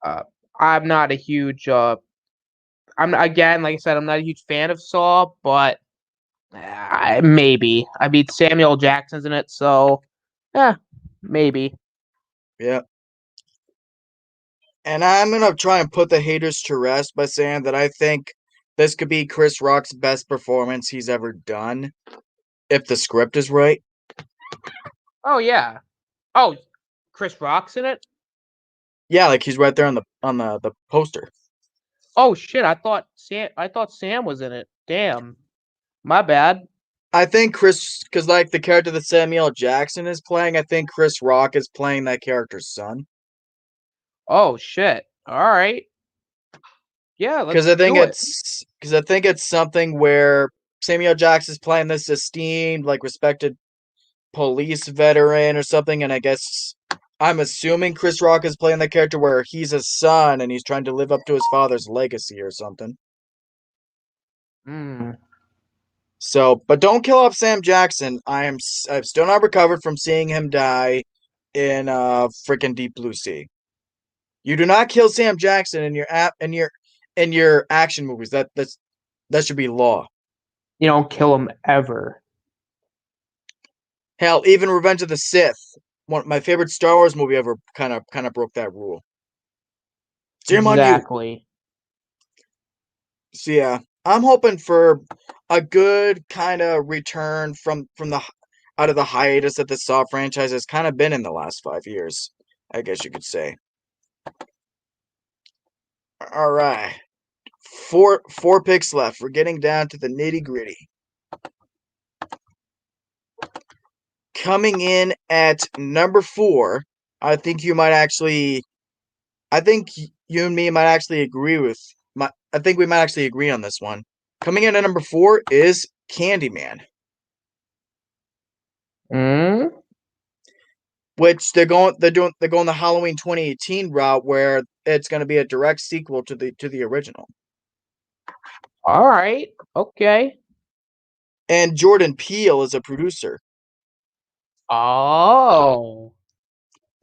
Speaker 2: Uh, I'm not a huge I'm again, like I said, I'm not a huge fan of Saw, but maybe. I mean, Samuel Jackson's in it, so yeah, maybe.
Speaker 1: Yeah. And I'm gonna try and put the haters to rest by saying that I think this could be Chris Rock's best performance he's ever done, if the script is right.
Speaker 2: Oh yeah. Oh, Chris Rock's in it.
Speaker 1: Yeah, like he's right there on the poster.
Speaker 2: Oh shit! I thought Sam was in it. Damn, my bad.
Speaker 1: I think because like the character that Samuel Jackson is playing, I think Chris Rock is playing that character's son.
Speaker 2: Oh shit! All right. Yeah,
Speaker 1: Because
Speaker 2: let's do it.
Speaker 1: I think it's something where Samuel Jackson's playing this esteemed, like respected police veteran or something, and I guess I'm assuming Chris Rock is playing the character where he's a son and he's trying to live up to his father's legacy or something.
Speaker 2: Hmm.
Speaker 1: So, but don't kill off Sam Jackson. I've still not recovered from seeing him die in freaking Deep Blue Sea. You do not kill Sam Jackson in your action movies. That should be law.
Speaker 2: You don't kill him ever.
Speaker 1: Hell, even Revenge of the Sith, one my favorite Star Wars movie ever, kind of broke that rule. Shame on you.
Speaker 2: Exactly.
Speaker 1: So yeah, I'm hoping for a good kind of return from the out of the hiatus that the Saw franchise has kind of been in the last 5 years. I guess you could say. All right, four picks left. We're getting down to the nitty gritty. Coming in at number 4, I think you might actually. I think you and me might actually agree with. I think we might actually agree on this one. Coming in at number 4 is Candyman.
Speaker 2: Hmm.
Speaker 1: Which they're going the Halloween 2018 route where it's going to be a direct sequel to the original.
Speaker 2: All right. Okay.
Speaker 1: And Jordan Peele is a producer.
Speaker 2: Oh,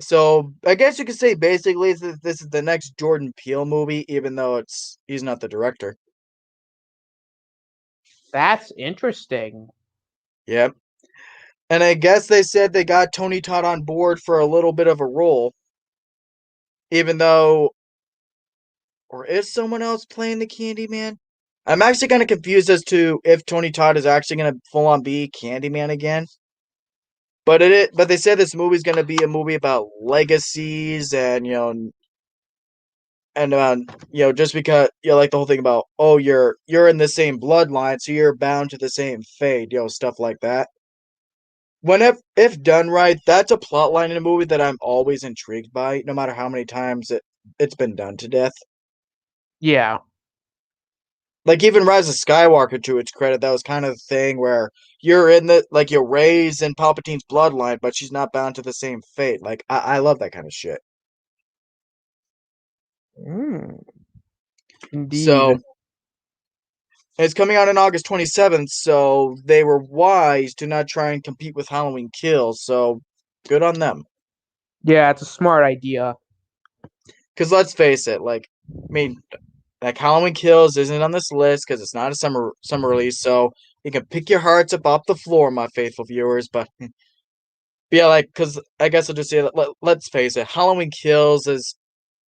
Speaker 1: So I guess you could say basically this is the next Jordan Peele movie, even though he's not the director.
Speaker 2: that's interesting.
Speaker 1: Yep. And I guess they said they got Tony Todd on board for a little bit of a role, even though, or is someone else playing the Candyman? I'm actually kind of confused as to if Tony Todd is actually going to full on be Candyman again. But they said this movie's going to be a movie about legacies and and just because like the whole thing about you're in the same bloodline, so you're bound to the same fate, stuff like that. If done right, that's a plot line in a movie that I'm always intrigued by, no matter how many times it's been done to death.
Speaker 2: Yeah.
Speaker 1: Like even Rise of Skywalker, to its credit, that was kind of the thing where you're raised in Palpatine's bloodline, but she's not bound to the same fate. Like I love that kind of shit.
Speaker 2: Mm, indeed.
Speaker 1: So it's coming out on August 27th, so they were wise to not try and compete with Halloween Kills. So good on them.
Speaker 2: Yeah, it's a smart idea.
Speaker 1: Because let's face it, like Halloween Kills isn't on this list because it's not a summer release. So you can pick your hearts up off the floor, my faithful viewers. But yeah, because I guess I'll just say let's face it, Halloween Kills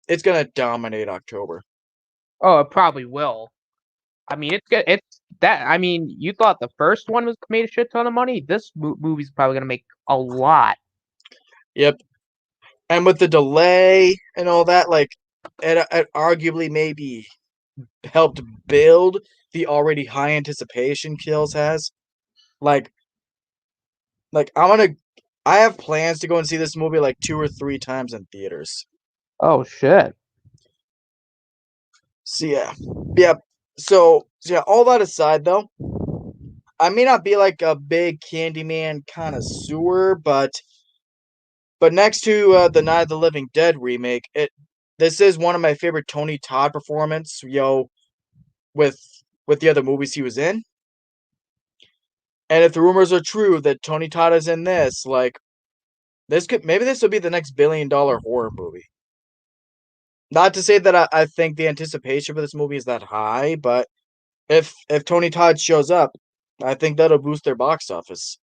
Speaker 1: it's gonna dominate October.
Speaker 2: Oh, it probably will. I mean, it's good. It's that. I mean, you thought the first one was made a shit ton of money. This movie's probably gonna make a lot.
Speaker 1: Yep, and with the delay and all that, it arguably maybe helped build the already high anticipation Kills has. Like, I have plans to go and see this movie like 2 or 3 times in theaters.
Speaker 2: Oh shit.
Speaker 1: So yeah. So yeah. All that aside, though, I may not be like a big Candyman connoisseur, but next to the Night of the Living Dead remake, this is one of my favorite Tony Todd performance. With the other movies he was in, and if the rumors are true that Tony Todd is in this, this will be the next $1 billion horror movie. Not to say that I think the anticipation for this movie is that high, but if Tony Todd shows up, I think that'll boost their box office.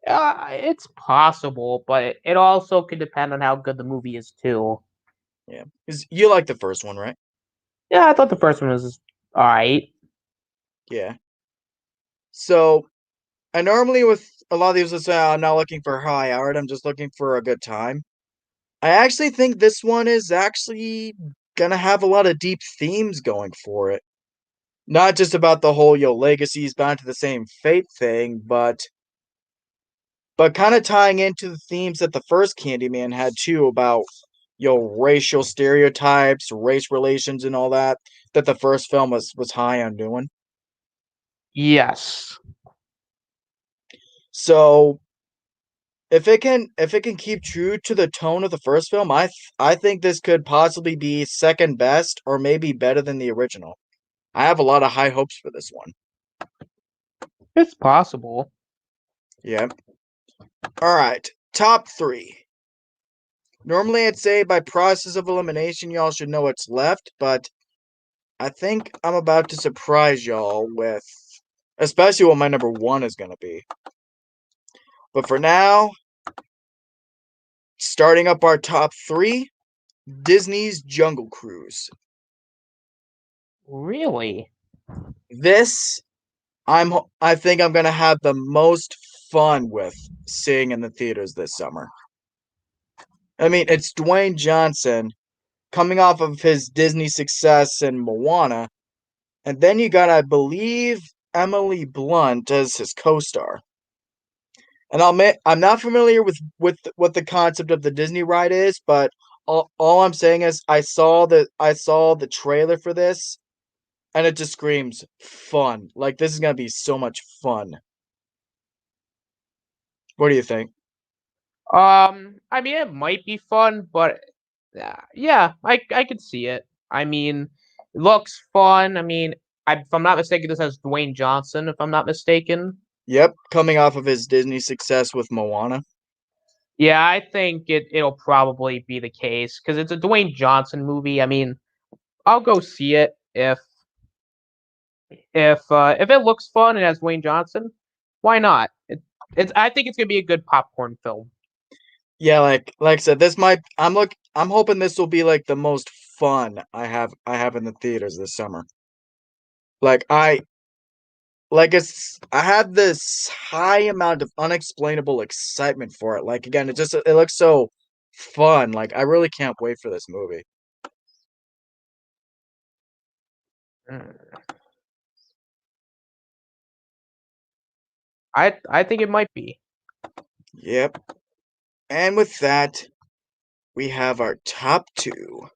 Speaker 2: It's possible, but it also could depend on how good the movie is too.
Speaker 1: Yeah, 'cause you like the first one, right?
Speaker 2: Yeah, I thought the first one was all right.
Speaker 1: Yeah. So I normally with a lot of these will say I'm not looking for high art. I'm just looking for a good time. I actually think this one is actually gonna have a lot of deep themes going for it. Not just about the whole legacies bound to the same fate thing, but kind of tying into the themes that the first Candyman had too about racial stereotypes, race relations, and all that the first film was high on doing.
Speaker 2: Yes.
Speaker 1: So if it can keep true to the tone of the first film, I think this could possibly be second best or maybe better than the original. I have a lot of high hopes for this one.
Speaker 2: It's possible.
Speaker 1: Yeah. All right. Top 3. Normally I'd say by process of elimination y'all should know what's left, but I think I'm about to surprise y'all with especially what my number 1 is going to be. But for now, starting up our top 3, Disney's Jungle Cruise.
Speaker 2: Really?
Speaker 1: This I think I'm gonna have the most fun with seeing in the theaters this summer. I mean, it's Dwayne Johnson coming off of his Disney success in Moana, and then you got, I believe, Emily Blunt as his co-star. And I'll admit, I'm not familiar with what the concept of the Disney ride is, but all I'm saying is I saw the trailer for this, and it just screams fun. Like this is gonna be so much fun. What do you think?
Speaker 2: I mean, it might be fun, but yeah, I could see it. I mean, it looks fun. I mean, if I'm not mistaken, this has Dwayne Johnson. If I'm not mistaken.
Speaker 1: Yep, coming off of his Disney success with Moana.
Speaker 2: Yeah, I think it'll probably be the case because it's a Dwayne Johnson movie. I mean, I'll go see it if it looks fun and has Dwayne Johnson. Why not? It's I think it's gonna be a good popcorn film.
Speaker 1: Yeah, like I said, I'm hoping this will be like the most fun I have in the theaters this summer. Like I have this high amount of unexplainable excitement for it. Like again, it looks so fun. Like I really can't wait for this movie.
Speaker 2: Mm. I think it might be.
Speaker 1: Yep. And with that, we have our top two.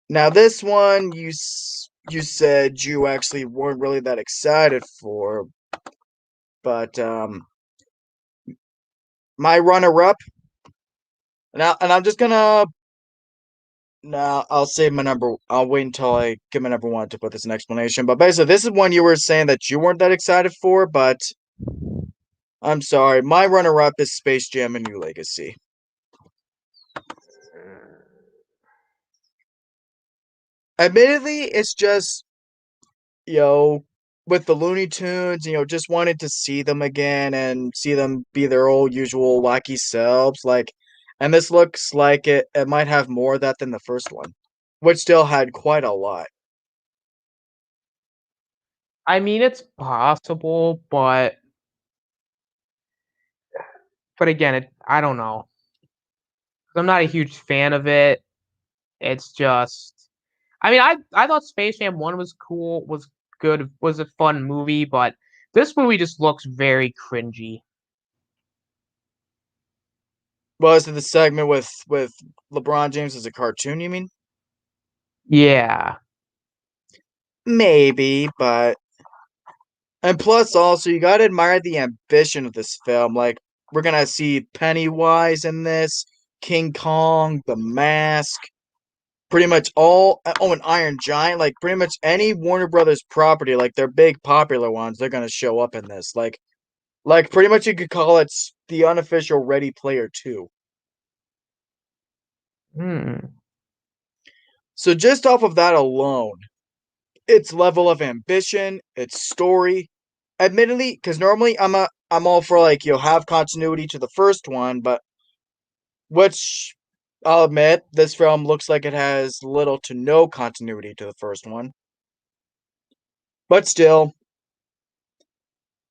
Speaker 1: Now, this one you said you actually weren't really that excited for, but my runner-up, and I'm just gonna. No, I'll save my number. I'll wait until I get my number one to put this in explanation. But basically, this is one you were saying that you weren't that excited for, but I'm sorry. My runner-up is Space Jam: A New Legacy. Admittedly, it's just, you know, with the Looney Tunes, just wanted to see them again and see them be their old usual wacky selves. And this looks like it might have more of that than the first one, which still had quite a lot.
Speaker 2: I mean, it's possible, but again, I don't know. 'Cause I'm not a huge fan of it. It's just, I mean, I thought Space Jam 1 was cool, was good, was a fun movie, but this movie just looks very cringy.
Speaker 1: Well, is it the segment with LeBron James as a cartoon? You mean?
Speaker 2: Yeah.
Speaker 1: Maybe, but and plus also you gotta admire the ambition of this film. Like we're gonna see Pennywise in this, King Kong, The Mask, pretty much all. Oh, an Iron Giant. Like pretty much any Warner Brothers property, like their big popular ones, they're gonna show up in this. Like pretty much you could call it the unofficial Ready Player 2.
Speaker 2: Hmm.
Speaker 1: So just off of that alone, its level of ambition, its story. Admittedly, because normally I'm all for like have continuity to the first one, but which I'll admit this film looks like it has little to no continuity to the first one. But still,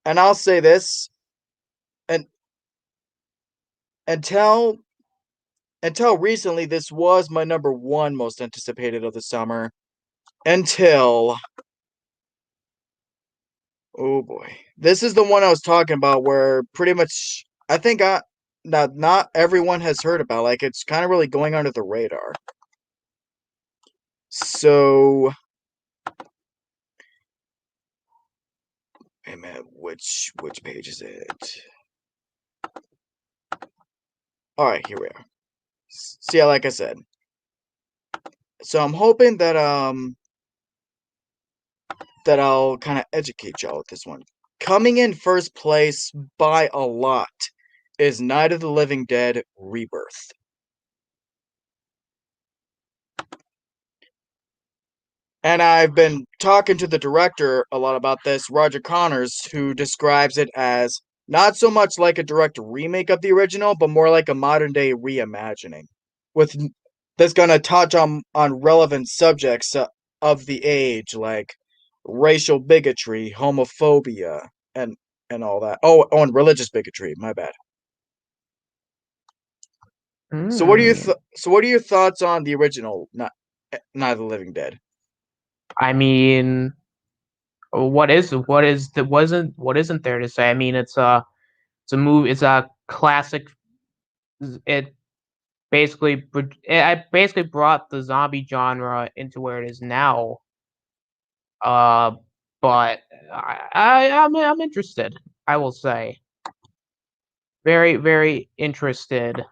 Speaker 1: and I'll say this, and until until recently, this was my number one most anticipated of the summer. Until oh boy, this is the one I was talking about, where pretty much I think not everyone has heard about. Like it's kind of really going under the radar. So, wait a minute, which page is it? All right, here we are. See, like I said, so I'm hoping that I'll kind of educate y'all with this one. Coming in first place by a lot is Night of the Living Dead Rebirth. And I've been talking to the director a lot about this, Roger Connors, who describes it as not so much like a direct remake of the original, but more like a modern day reimagining, with that's gonna touch on relevant subjects of the age, like racial bigotry, homophobia, and all that. And religious bigotry. My bad.
Speaker 2: Hmm.
Speaker 1: So what are your thoughts on the original, Night of the Living Dead?
Speaker 2: I mean, what isn't there to say? I mean, it's a movie. It's a classic. It I basically brought the zombie genre into where it is now. Uh, but I'm interested. I will say very interested.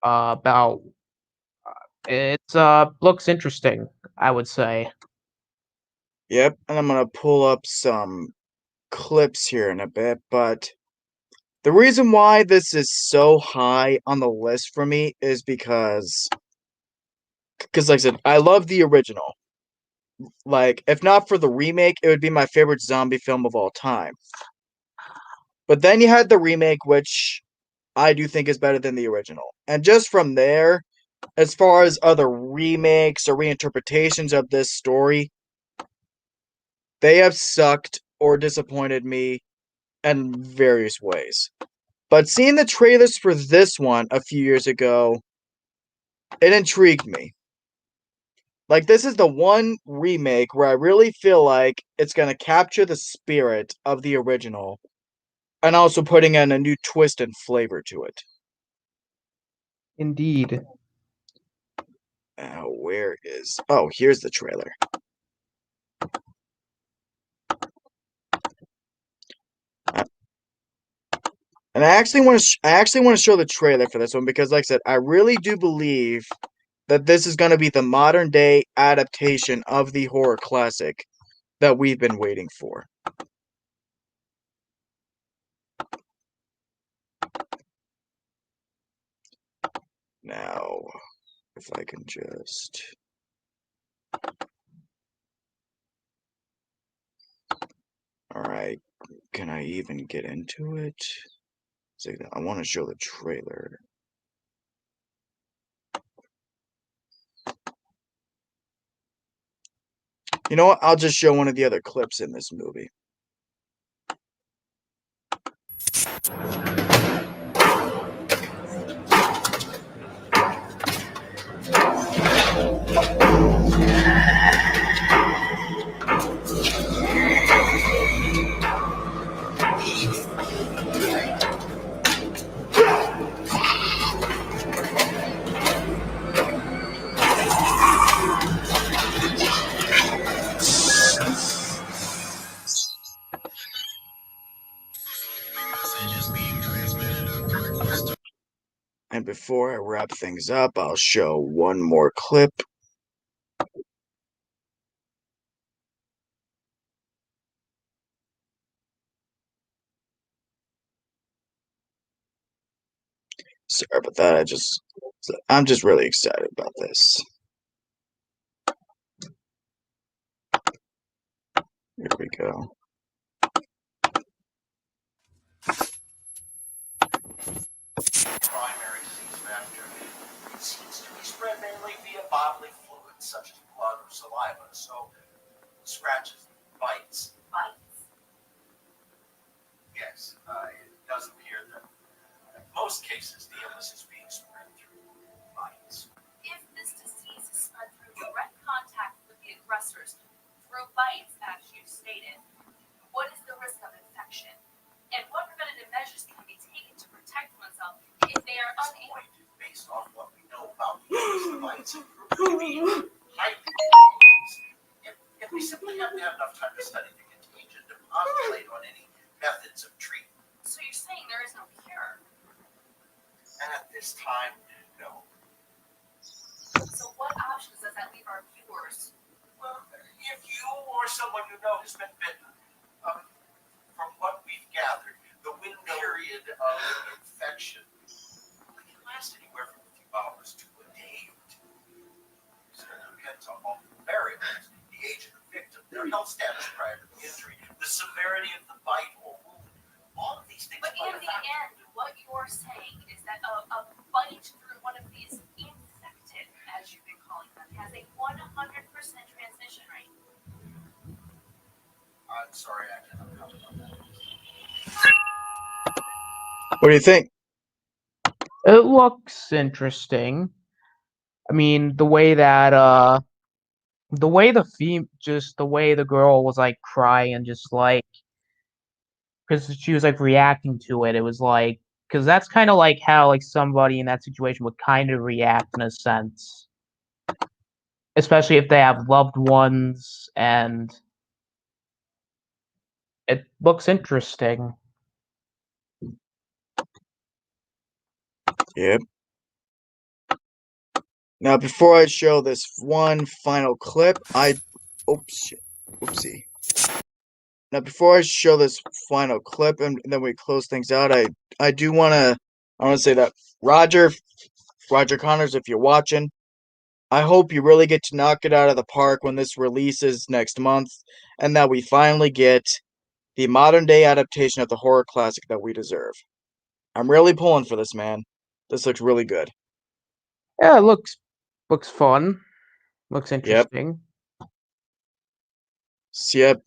Speaker 2: About It's looks interesting. I would say.
Speaker 1: Yep, and I'm gonna pull up some clips here in a bit, but the reason why this is so high on the list for me is because like I said, I love the original. Like, if not for the remake, it would be my favorite zombie film of all time. But then you had the remake, which I do think is better than the original. And just from there, as far as other remakes or reinterpretations of this story, they have sucked or disappointed me in various ways. But seeing the trailers for this one a few years ago, it intrigued me. Like, this is the one remake where I really feel like it's gonna capture the spirit of the original, and also putting in a new twist and flavor to it.
Speaker 2: Indeed.
Speaker 1: Where is... Oh, here's the trailer. And I actually want to show the trailer for this one because, like I said, I really do believe that this is going to be the modern day adaptation of the horror classic that we've been waiting for. Now, if I can just... Alright, can I even get into it? So I want to show the trailer. You know what? I'll just show one of the other clips in this movie. And before I wrap things up, I'll show one more clip. Sorry about that. I'm just really excited about this. Here we go.
Speaker 3: Primary disease vector. It seems to be spread mainly via bodily fluids such as blood or saliva, so scratches, bites.
Speaker 4: Bites?
Speaker 3: Yes, it does appear that in most cases the illness is being spread through bites.
Speaker 4: If this disease is spread through direct contact with the aggressors, through bites, as you stated, what is the risk of infection? And what preventative measures can be taken to protect oneself if they are unable?
Speaker 3: Based on what we know about the illness of bites, it could be highly if we simply haven't had enough time to study the contagion to postulate on any methods of treatment.
Speaker 4: So you're saying there is no cure?
Speaker 3: At this time, no.
Speaker 4: So what options does that leave our viewers?
Speaker 3: Well, if you or someone you know has been bitten, from what we've gathered, the window period of infection can last anywhere from a few hours to a day or two. So it depends on multiple variables: the age of the victim, their health status prior to the injury, the severity of the bite or wound. All of these things.
Speaker 4: But in the end, what you're saying is that a bite through one of these infected, as you've been calling them, has a 100% transmission rate.
Speaker 3: I'm sorry, I cannot comment on that.
Speaker 1: What do you think?
Speaker 2: It looks interesting. I mean, the way that the way the way the girl was like crying, just like because she was like reacting to it. It was like because that's kind of like how like somebody in that situation would kind of react in a sense, especially if they have loved ones, and it looks interesting.
Speaker 1: Yep. Now, before I show this one final clip, oopsie. Now, before I show this final clip and then we close things out, I want to say that Roger Connors, if you're watching, I hope you really get to knock it out of the park when this releases next month, and that we finally get the modern day adaptation of the horror classic that we deserve. I'm really pulling for this, man. This looks really good.
Speaker 2: Yeah, it looks fun. Looks interesting.
Speaker 1: Yep.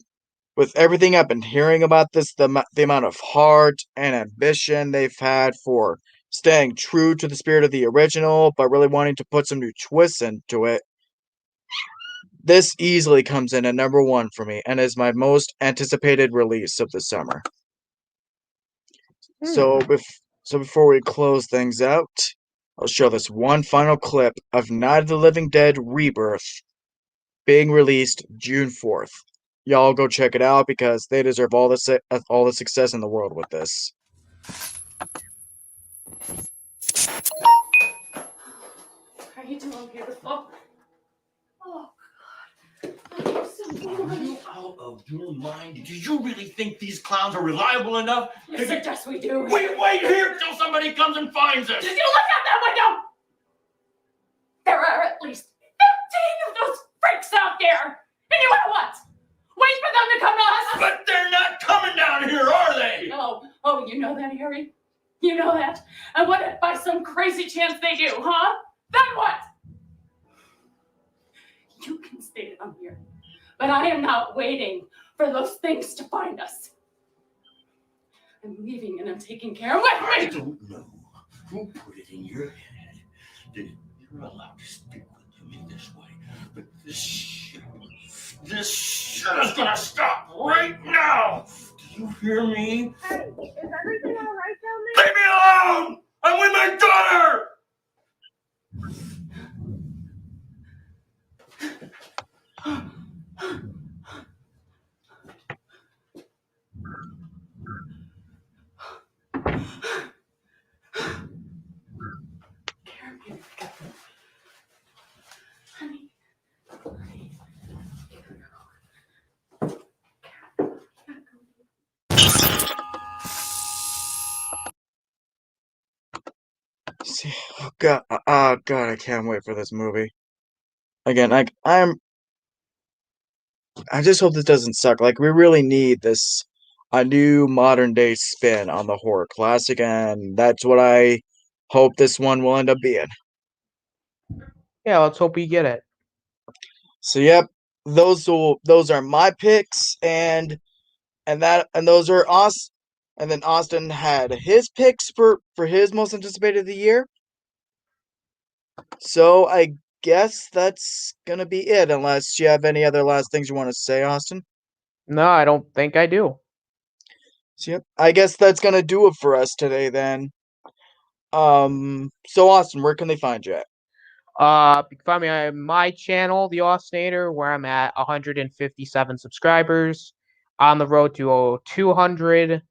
Speaker 1: With everything I've been hearing about this, the amount of heart and ambition they've had for staying true to the spirit of the original, but really wanting to put some new twists into it, this easily comes in at number 1 for me and is my most anticipated release of the summer. So before we close things out, I'll show this one final clip of Night of the Living Dead Rebirth being released June 4th. Y'all go check it out because they deserve all the success in the world with this.
Speaker 5: How you doing, beautiful? Oh, God. I'm so
Speaker 3: Are
Speaker 5: bored.
Speaker 3: you out of your mind? Do you really think these clowns are reliable enough?
Speaker 5: Yes, we do.
Speaker 3: Wait here till somebody comes and finds us.
Speaker 5: Did you look out that window? There are at least 15 of those freaks out there. And you know what? Wait for them to come to us.
Speaker 3: But they're not coming down here, are they?
Speaker 5: Oh, you know that, Harry? You know that? And what if by some crazy chance they do, huh? Then what? You can stay down here. But I am not waiting for those things to find us. I'm leaving and I'm taking care of
Speaker 3: I
Speaker 5: it.
Speaker 3: don't know who put it in your head that you're allowed to speak with them in this way, but this shit is gonna stop right now. Do you hear me?
Speaker 6: Hey, is everything all right down there?
Speaker 3: Leave me alone! I'm with my daughter!
Speaker 5: Honey.
Speaker 1: See, oh god, I can't wait for this movie. Again, I just hope this doesn't suck. Like, we really need a new modern day spin on the horror classic, and that's what I hope this one will end up being.
Speaker 2: Yeah, let's hope we get it.
Speaker 1: So yep, those are my picks, and those are us. And then Austin had his picks for his most anticipated of the year. So I guess that's gonna be it, unless you have any other last things you want to say, Austin.
Speaker 2: No, I don't think I do.
Speaker 1: So yep, I guess that's gonna do it for us today then. So Austin, where can they find you at?
Speaker 2: You can find me on my channel, The Austinator, where I'm at 157 subscribers. On the road to 200.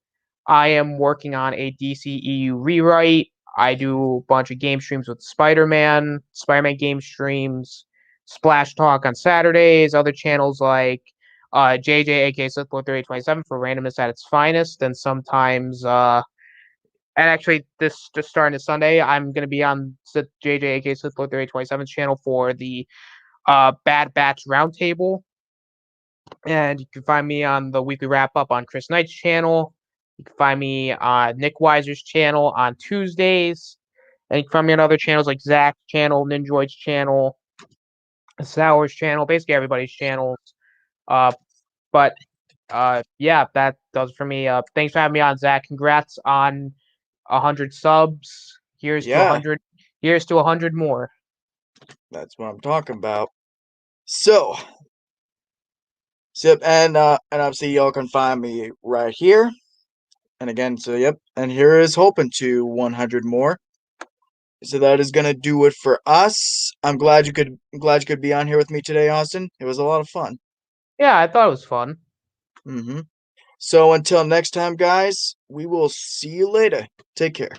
Speaker 2: I am working on a DCEU rewrite. I do a bunch of game streams with Spider-Man game streams, Splash Talk on Saturdays, other channels like JJ aka Sithlord 3827 for randomness at its finest, and sometimes and actually this just starting this Sunday, I'm gonna be on JJ aka Sithlord 3827's channel for the Bad Batch Roundtable. And you can find me on the weekly wrap up on Chris Knight's channel. You can find me on Nick Weiser's channel on Tuesdays. And you can find me on other channels like Zach's channel, Ninjoid's channel, Sour's channel, basically everybody's channels. But yeah, that does it for me. Thanks for having me on, Zach. Congrats on 100 subs. Here's to 100. Here's to 100 more.
Speaker 1: That's what I'm talking about. So yep, and obviously y'all can find me right here. And again, so yep, and here is hoping to 100 more. So that is gonna do it for us. I'm glad you could be on here with me today, Austin. It was a lot of fun.
Speaker 2: Yeah, I thought it was fun.
Speaker 1: So until next time, guys, we will see you later. Take care.